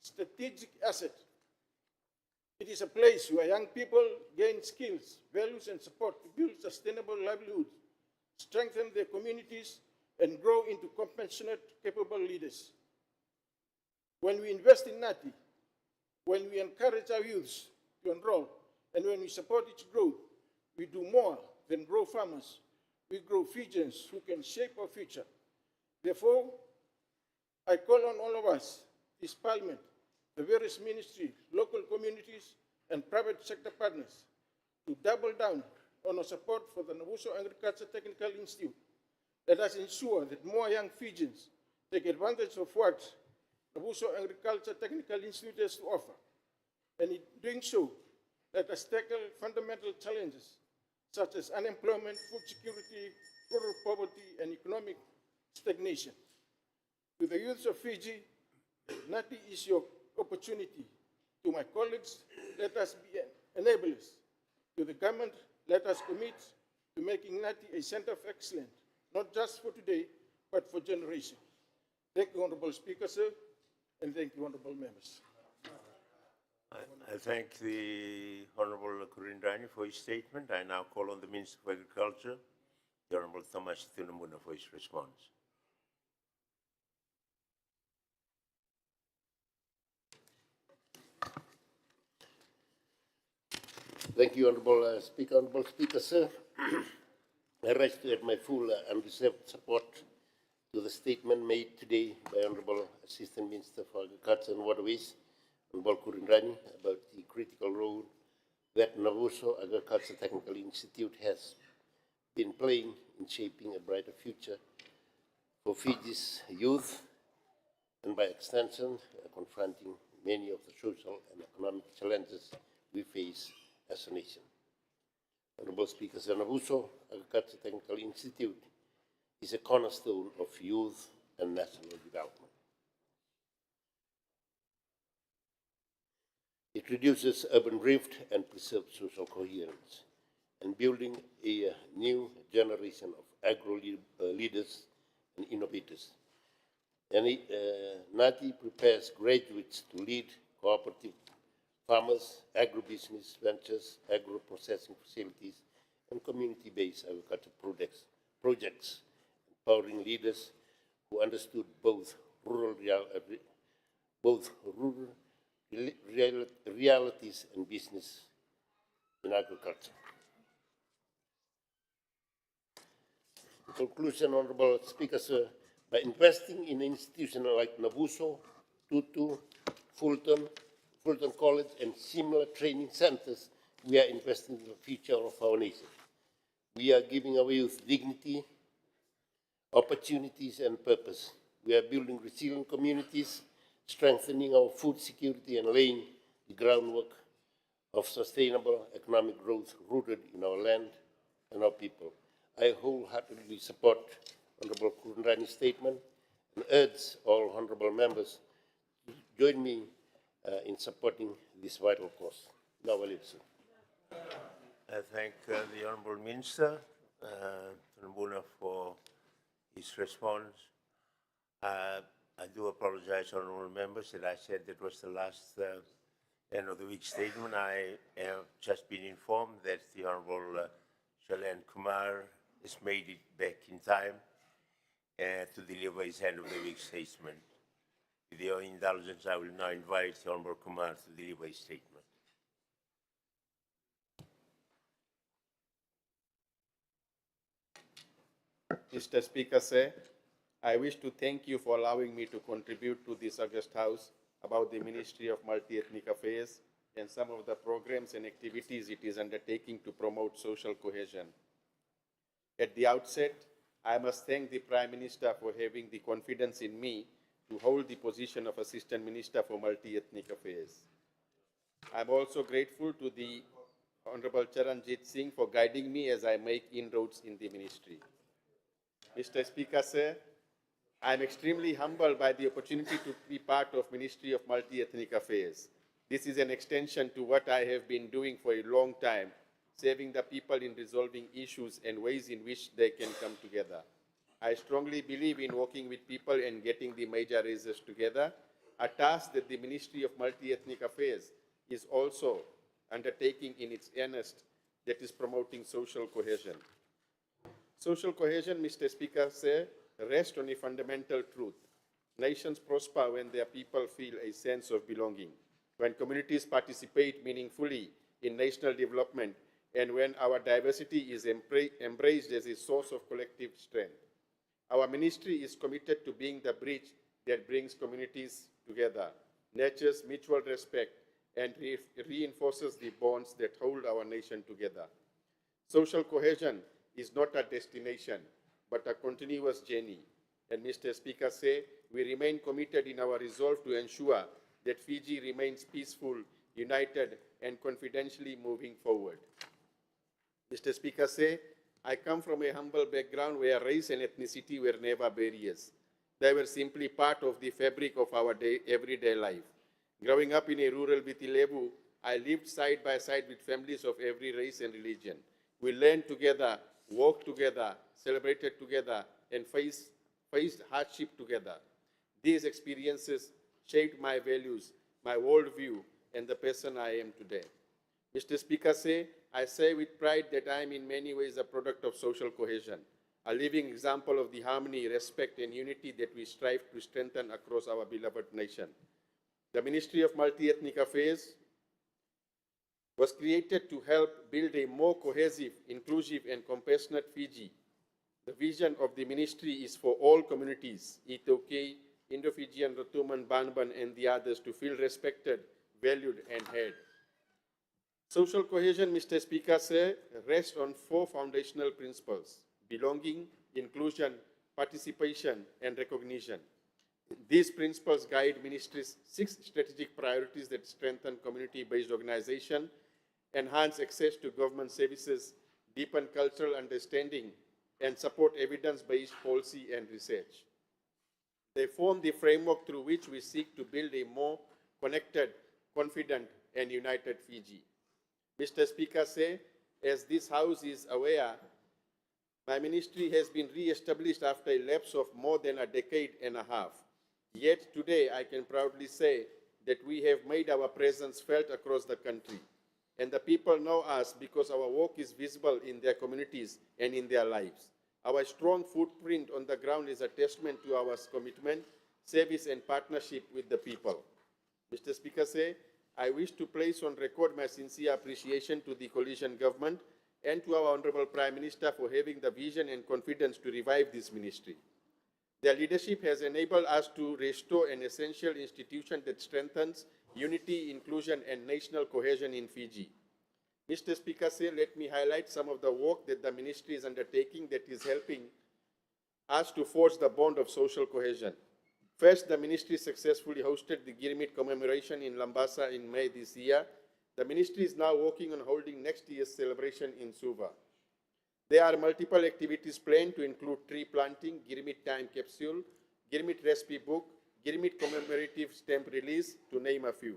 strategic asset. It is a place where young people gain skills, values, and support to build sustainable livelihoods, strengthen their communities, and grow into compassionate, capable leaders. When we invest in NATI, when we encourage our youths to enroll, and when we support its growth, we do more than grow farmers. We grow Fijians who can shape our future. Therefore, I call on all of us, this Parliament, the various ministries, local communities, and private sector partners to double down on our support for the Nabuso Agriculture Technical Institute. Let us ensure that more young Fijians take advantage of what Nabuso Agriculture Technical Institute has to offer. And in doing so, let us tackle fundamental challenges such as unemployment, food security, rural poverty, and economic stagnation. To the youths of Fiji, NATI is your opportunity. To my colleagues, let us be enablers. To the government, let us commit to making NATI a center of excellence, not just for today, but for generations. Thank you, Honorable Speaker, sir, and thank you, honorable members. I thank the Honorable Kurindrani for his statement. I now call on the Minister of Agriculture, the Honorable Thomas Tunamuna, for his response. Thank you, Honorable Speaker. Honorable Speaker, sir, I rise to add my full unreserved support to the statement made today by Honorable Assistant Minister for Agriculture and Waterways, Honorable Kurindrani, about the critical role that Nabuso Agriculture Technical Institute has been playing in shaping a brighter future for Fiji's youth, and by extension, confronting many of the social and economic challenges we face as a nation. Honorable Speaker, the Nabuso Agriculture Technical Institute is a cornerstone of youth and national development. It reduces urban rift and preserves social coherence, and building a new generation of agro-leaders and innovators. And NATI prepares graduates to lead cooperative farmers, agribusiness ventures, agro-processing facilities, and community-based agriculture projects, empowering leaders who understood both rural realities and business in agriculture. In conclusion, Honorable Speaker, sir, by investing in an institution like Nabuso, Tutu, Fulton College, and similar training centers, we are investing in the future of our nation. We are giving our youth dignity, opportunities, and purpose. We are building resilient communities, strengthening our food security, and laying the groundwork of sustainable economic growth rooted in our land and our people. I wholeheartedly support Honorable Kurindrani's statement and urge all honorable members to join me in supporting this vital cause. Now, sir. I thank the Honorable Minister, Tunamuna, for his response. I do apologize, honorable members, that I said that was the last end of the week statement. I have just been informed that the Honorable Shailen Kumar has made it back in time to deliver his end of the week statement. With your indulgence, I will now invite the Honorable Kumar to deliver his statement. Mr. Speaker, sir, I wish to thank you for allowing me to contribute to this August House about the Ministry of Multi-Ethnic Affairs and some of the programs and activities it is undertaking to promote social cohesion. At the outset, I must thank the Prime Minister for having the confidence in me to hold the position of Assistant Minister for Multi-Ethnic Affairs. I'm also grateful to the Honorable Charanjit Singh for guiding me as I make inroads in the ministry. Mr. Speaker, sir, I am extremely humbled by the opportunity to be part of Ministry of Multi-Ethnic Affairs. This is an extension to what I have been doing for a long time, serving the people in resolving issues and ways in which they can come together. I strongly believe in working with people and getting the major races together, a task that the Ministry of Multi-Ethnic Affairs is also undertaking in its earnest, that is promoting social cohesion. Social cohesion, Mr. Speaker, sir, rests on a fundamental truth. Nations prosper when their people feel a sense of belonging, when communities participate meaningfully in national development, and when our diversity is embraced as a source of collective strength. Our ministry is committed to being the bridge that brings communities together, nurtures mutual respect, and reinforces the bonds that hold our nation together. Social cohesion is not a destination, but a continuous journey. And Mr. Speaker, say, we remain committed in our resolve to ensure that Fiji remains peaceful, united, and confidentially moving forward. Mr. Speaker, say, I come from a humble background where race and ethnicity were never barriers. They were simply part of the fabric of our everyday life. Growing up in a rural Vitilevu, I lived side by side with families of every race and religion. We learned together, worked together, celebrated together, and faced hardship together. These experiences shaped my values, my worldview, and the person I am today. Mr. Speaker, I say with pride that I am in many ways a product of social cohesion, a living example of the harmony, respect, and unity that we strive to strengthen across our beloved nation. The Ministry of Multi-Ethnic Affairs was created to help build a more cohesive, inclusive, and compassionate Fiji. The vision of the ministry is for all communities, Itoke, Indo-Fijian, Rotuman, Banban, and the others to feel respected, valued, and heard. Social cohesion, Mr. Speaker, rests on 4 foundational principles: belonging, inclusion, participation, and recognition. These principles guide ministry's 6 strategic priorities that strengthen community-based organization, enhance access to government services, deepen cultural understanding, and support evidence-based policy and research. They form the framework through which we seek to build a more connected, confident, and united Fiji. Mr. Speaker, as this House is aware, my ministry has been re-established after a lapse of more than a decade and a half. Yet today, I can proudly say that we have made our presence felt across the country. And the people know us because our work is visible in their communities and in their lives. Our strong footprint on the ground is a testament to our commitment, service, and partnership with the people. Mr. Speaker, I wish to place on record my sincere appreciation to the coalition government and to our Honorable Prime Minister for having the vision and confidence to revive this ministry. Their leadership has enabled us to restore an essential institution that strengthens unity, inclusion, and national cohesion in Fiji. Mr. Speaker, let me highlight some of the work that the ministry is undertaking that is helping us to forge the bond of social cohesion. First, the ministry successfully hosted the Girimit commemoration in Lambasa in May this year. The ministry is now working on holding next year's celebration in Suva. There are multiple activities planned to include tree planting, Girimit time capsule, Girimit recipe book, Girimit commemorative stamp release, to name a few.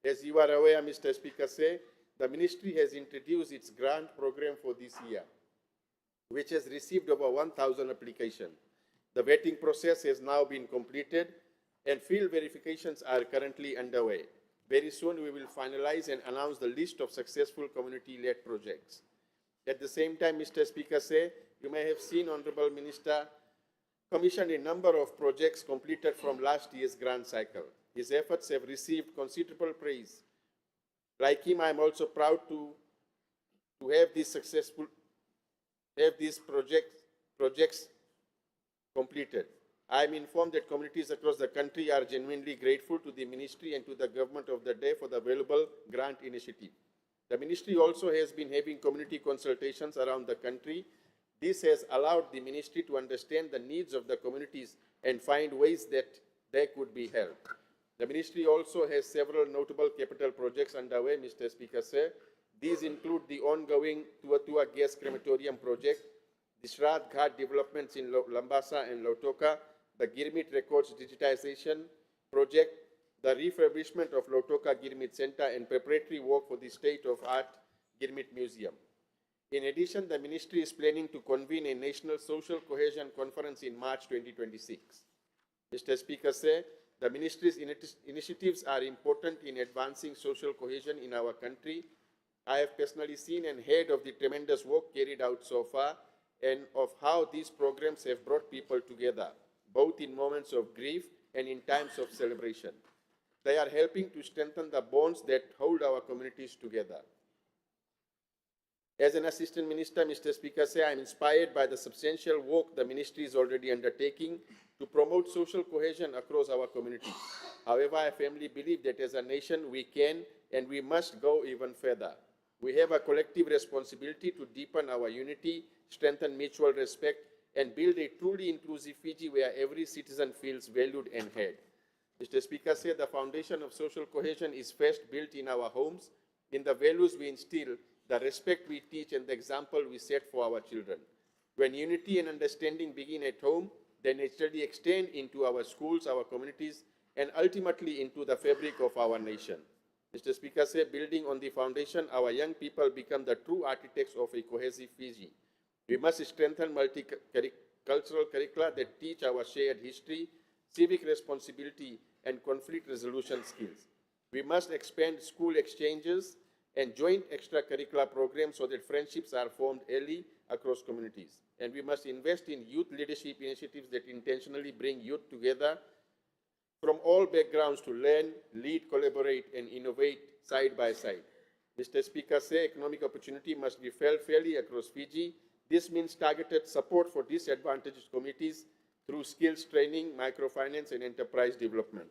As you are aware, Mr. Speaker, the ministry has introduced its grant program for this year, which has received over 1,000 applications. The vetting process has now been completed and field verifications are currently underway. Very soon, we will finalize and announce the list of successful community-led projects. At the same time, Mr. Speaker, you may have seen Honorable Minister commissioned a number of projects completed from last year's grant cycle. His efforts have received considerable praise. Like him, I am also proud to have these projects completed. I am informed that communities across the country are genuinely grateful to the ministry and to the government of the day for the available grant initiative. The ministry also has been having community consultations around the country. This has allowed the ministry to understand the needs of the communities and find ways that they could be helped. The ministry also has several notable capital projects underway, Mr. Speaker, sir. These include the ongoing Tua gas crematorium project, the Shraddh Ghat developments in Lambasa and Lautoka, the Girmit Records digitization project, the refurbishment of Lautoka Girmit Center, and preparatory work for the state-of-art Girmit Museum. In addition, the ministry is planning to convene a National Social Cohesion Conference in March 2026. Mr. Speaker, the ministry's initiatives are important in advancing social cohesion in our country. I have personally seen and heard of the tremendous work carried out so far and of how these programs have brought people together, both in moments of grief and in times of celebration. They are helping to strengthen the bonds that hold our communities together. As an Assistant Minister, Mr. Speaker, I am inspired by the substantial work the ministry is already undertaking to promote social cohesion across our communities. However, I firmly believe that as a nation, we can and we must go even further. We have a collective responsibility to deepen our unity, strengthen mutual respect, and build a truly inclusive Fiji where every citizen feels valued and heard. Mr. Speaker, the foundation of social cohesion is first built in our homes, in the values we instill, the respect we teach, and the example we set for our children. When unity and understanding begin at home, they naturally extend into our schools, our communities, and ultimately into the fabric of our nation. Mr. Speaker, building on the foundation, our young people become the true architects of a cohesive Fiji. We must strengthen multicultural curricula that teach our shared history, civic responsibility, and conflict resolution skills. We must expand school exchanges and joint extracurricular programs so that friendships are formed early across communities. And we must invest in youth leadership initiatives that intentionally bring youth together from all backgrounds to learn, lead, collaborate, and innovate side by side. Mr. Speaker, economic opportunity must be felt fairly across Fiji. This means targeted support for disadvantaged communities through skills training, microfinance, and enterprise development.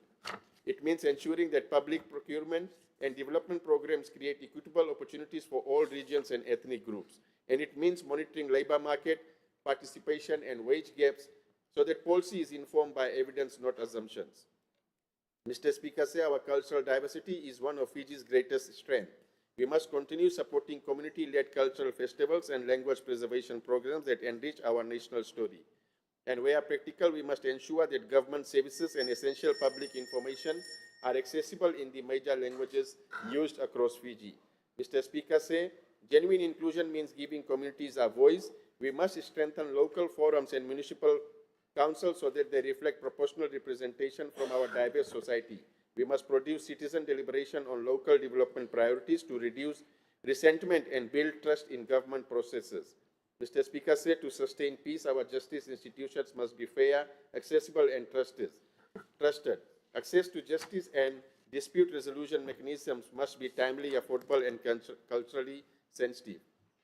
It means ensuring that public procurement and development programs create equitable opportunities for all regions and ethnic groups. And it means monitoring labor market, participation, and wage gaps so that policy is informed by evidence, not assumptions. Mr. Speaker, our cultural diversity is one of Fiji's greatest strengths. We must continue supporting community-led cultural festivals and language preservation programs that enrich our national story. And where practical, we must ensure that government services and essential public information are accessible in the major languages used across Fiji. Mr. Speaker, genuine inclusion means giving communities a voice. We must strengthen local forums and municipal councils so that they reflect proportional representation from our diverse society. We must produce citizen deliberation on local development priorities to reduce resentment and build trust in government processes. Mr. Speaker, to sustain peace, our justice institutions must be fair, accessible, and trusted. Access to justice and dispute resolution mechanisms must be timely, affordable, and culturally sensitive.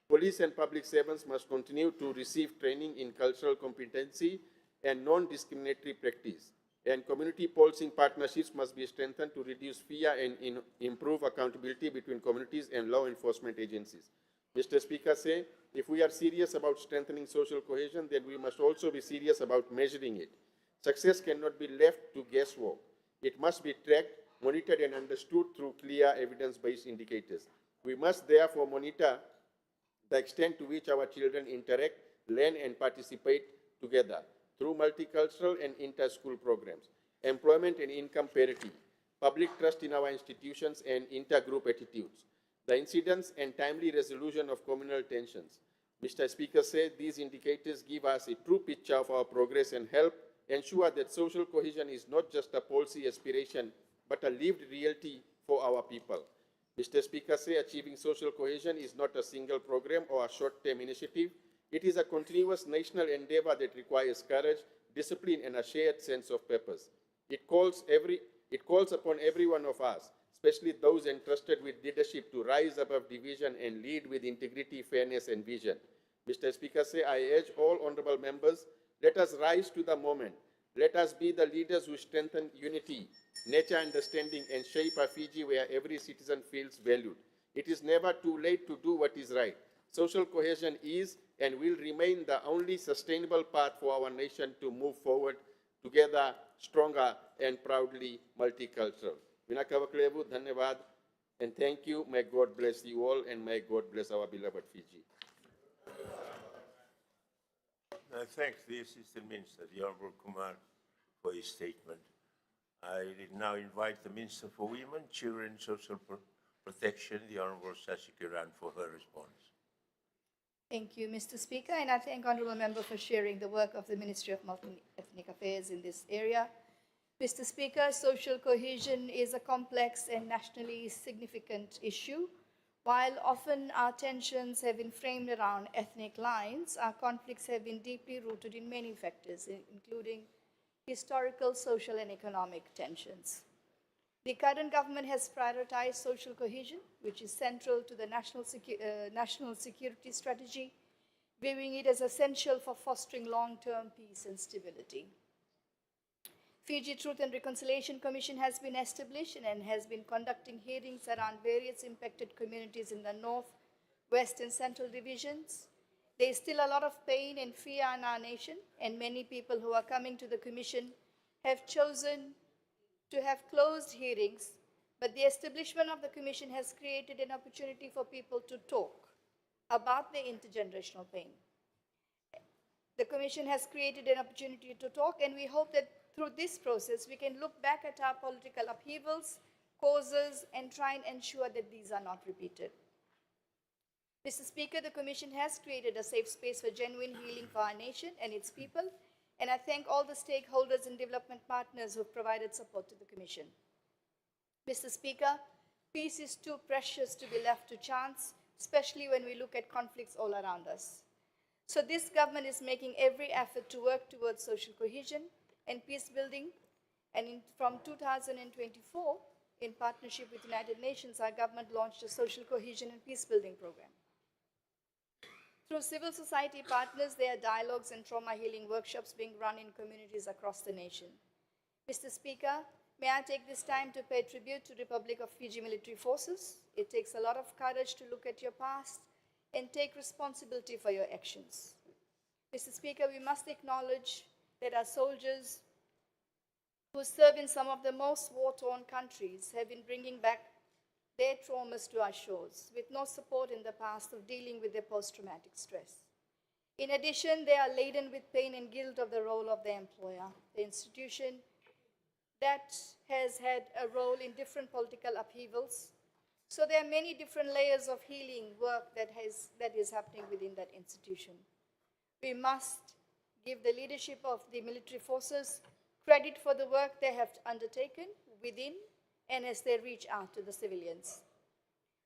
Police and public servants must continue to receive training in cultural competency and non-discriminatory practice. And community policing partnerships must be strengthened to reduce fear and improve accountability between communities and law enforcement agencies. Mr. Speaker, if we are serious about strengthening social cohesion, then we must also be serious about measuring it. Success cannot be left to guesswork. It must be tracked, monitored, and understood through clear evidence-based indicators. We must therefore monitor the extent to which our children interact, learn, and participate together through multicultural and inter-school programs, employment and income parity, public trust in our institutions, and intergroup attitudes, the incidence and timely resolution of communal tensions, Mr. Speaker said these indicators give us a true picture of our progress and help ensure that social cohesion is not just a policy aspiration, but a lived reality for our people. Mr. Speaker said achieving social cohesion is not a single program or a short-term initiative. It is a continuous national endeavor that requires courage, discipline, and a shared sense of purpose. It calls upon every one of us, especially those entrusted with leadership, to rise above division and lead with integrity, fairness, and vision. Mr. Speaker, I urge all honorable members, let us rise to the moment. Let us be the leaders who strengthen unity, nature understanding, and shape a Fiji where every citizen feels valued. It is never too late to do what is right. Social cohesion is and will remain the only sustainable path for our nation to move forward together, stronger, and proudly multicultural. Vinakavaklevu, dhanyavad, and thank you. May God bless you all, and may God bless our beloved Fiji. I thank the Assistant Minister, the Honorable Kumar, for his statement. I now invite the Minister for Women, Children and Social Protection, the Honorable Shashi Kiran, for her response. Thank you, Mr. Speaker, and I thank Honourable Member for sharing the work of the Ministry of Multi-Ethnic Affairs in this area. Mr. Speaker, social cohesion is a complex and nationally significant issue. While often our tensions have been framed around ethnic lines, our conflicts have been deeply rooted in many factors, including historical, social, and economic tensions. The current government has prioritized social cohesion, which is central to the national security strategy, viewing it as essential for fostering long-term peace and stability. Fiji Truth and Reconciliation Commission has been established and has been conducting hearings around various impacted communities in the North, West, and Central divisions. There is still a lot of pain and fear in our nation, and many people who are coming to the Commission have chosen to have closed hearings, but the establishment of the Commission has created an opportunity for people to talk about their intergenerational pain. The Commission has created an opportunity to talk, and we hope that through this process, we can look back at our political upheavals, causes, and try and ensure that these are not repeated. Mr. Speaker, the Commission has created a safe space for genuine healing for our nation and its people, and I thank all the stakeholders and development partners who have provided support to the Commission. Mr. Speaker, peace is too precious to be left to chance, especially when we look at conflicts all around us. So this government is making every effort to work towards social cohesion and peace building, and from 2024, in partnership with the United Nations, our government launched a social cohesion and peace building program. Through civil society partners, there are dialogues and trauma healing workshops being run in communities across the nation. Mr. Speaker, may I take this time to pay tribute to the Republic of Fiji Military Forces. It takes a lot of courage to look at your past and take responsibility for your actions. Mr. Speaker, we must acknowledge that our soldiers who serve in some of the most war-torn countries have been bringing back their traumas to our shores with no support in the past of dealing with their post-traumatic stress. In addition, they are laden with pain and guilt of the role of their employer, the institution that has had a role in different political upheavals. So there are many different layers of healing work that is happening within that institution. We must give the leadership of the military forces credit for the work they have undertaken within and as they reach out to the civilians.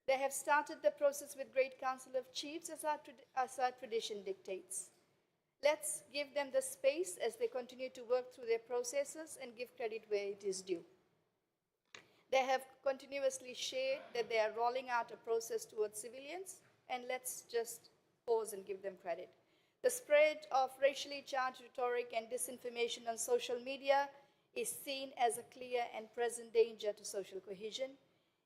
They have started the process with Great Council of Chiefs as our tradition dictates. Let's give them the space as they continue to work through their processes and give credit where it is due. They have continuously shared that they are rolling out a process towards civilians, and let's just pause and give them credit. The spread of racially charged rhetoric and disinformation on social media is seen as a clear and present danger to social cohesion,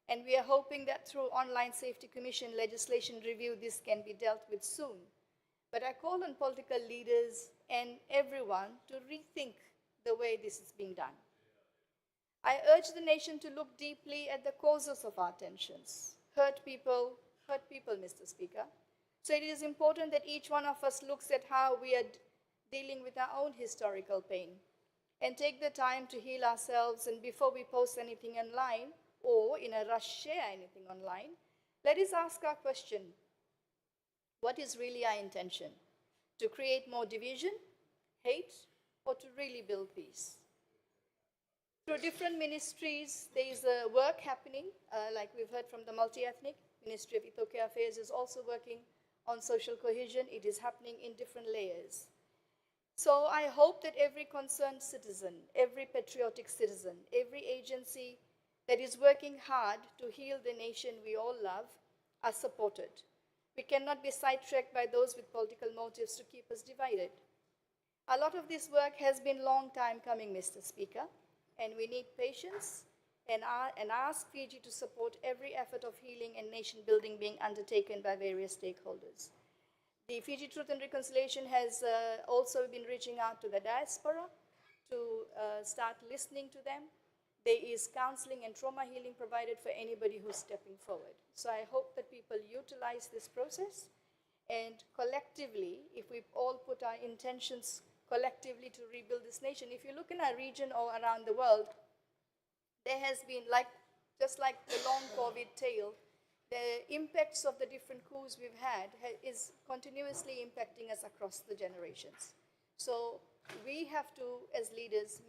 and we are hoping that through Online Safety Commission legislation review, this can be dealt with soon. But I call on political leaders and everyone to rethink the way this is being done. I urge the nation to look deeply at the causes of our tensions. Hurt people, Mr. Speaker. So it is important that each one of us looks at how we are dealing with our own historical pain and take the time to heal ourselves. And before we post anything online or in a rush share anything online, let us ask our question. What is really our intention? To create more division, hate, or to really build peace? Through different ministries, there is a work happening, like we've heard from the multi-ethnic. Ministry of Ethiopia Affairs is also working on social cohesion. It is happening in different layers. So I hope that every concerned citizen, every patriotic citizen, every agency that is working hard to heal the nation we all love are supported. We cannot be sidetracked by those with political motives to keep us divided. A lot of this work has been long time coming, Mr. Speaker, and we need patience and ask Fiji to support every effort of healing and nation building being undertaken by various stakeholders. The Fiji Truth and Reconciliation has also been reaching out to the diaspora to start listening to them. There is counseling and trauma healing provided for anybody who's stepping forward. So I hope that people utilize this process, and collectively, if we all put our intentions collectively to rebuild this nation, if you look in our region or around the world, there has been, just like the long COVID tail, the impacts of the different coups we've had is continuously impacting us across the generations. So we have to, as leaders,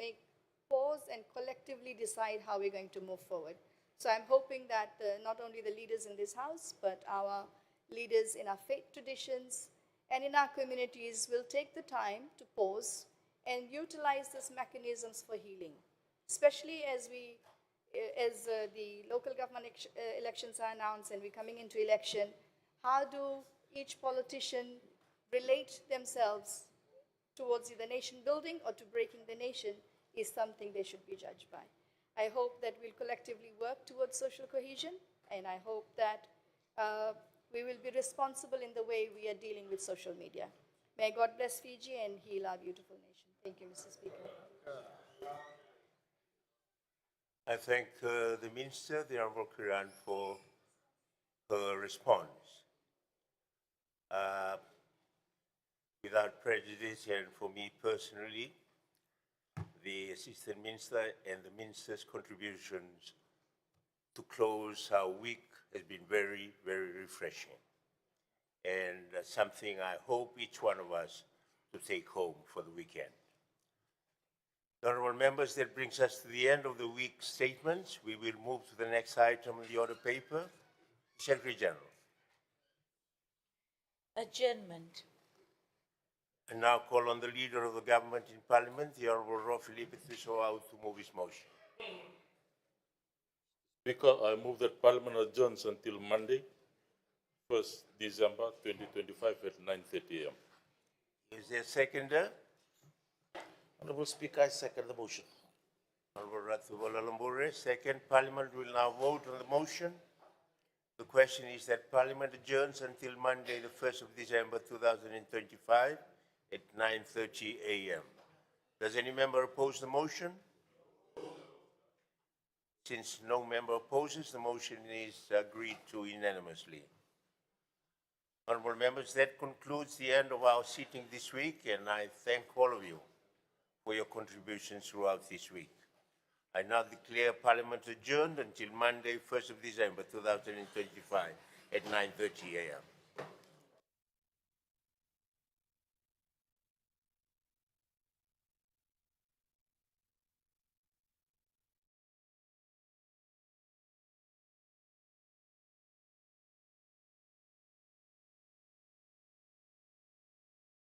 pause and collectively decide how we're going to move forward. So I'm hoping that not only the leaders in this house, but our leaders in our faith traditions and in our communities will take the time to pause and utilize these mechanisms for healing, especially as the local government elections are announced and we're coming into election. How do each politician relate themselves towards either nation building or to breaking the nation is something they should be judged by. I hope that we'll collectively work towards social cohesion, and I hope that we will be responsible in the way we are dealing with social media. May God bless Fiji and heal our beautiful nation. Thank you, Mr. Speaker. I thank the Minister, the Honourable Kiran, for her response. Without prejudice, and for me personally, the Assistant Minister and the Minister's contributions to close our week has been very, very refreshing, and something I hope each one of us to take home for the weekend. Honourable members, that brings us to the end of the week's statements. We will move to the next item on the order paper. Secretary General. Adjournment. I now call on the Leader of the Government in Parliament, the Honourable Rofili Petrissoa, to move his motion. Speaker, I move that Parliament adjourns until Monday, 1st December 2025 at 9:30 a.m. Is there a seconder? Honorable Speaker, I second the motion. Honourable Rathubola Lambure, second. Parliament will now vote on the motion. The question is that Parliament adjourns until Monday, the 1st of December 2025 at 9:30 a.m. Does any member oppose the motion? Since no member opposes, the motion is agreed to unanimously. Honourable members, that concludes the end of our sitting this week, and I thank all of you for your contributions throughout this week. I now declare Parliament adjourned until Monday, 1st of December 2025 at 9:30 a.m.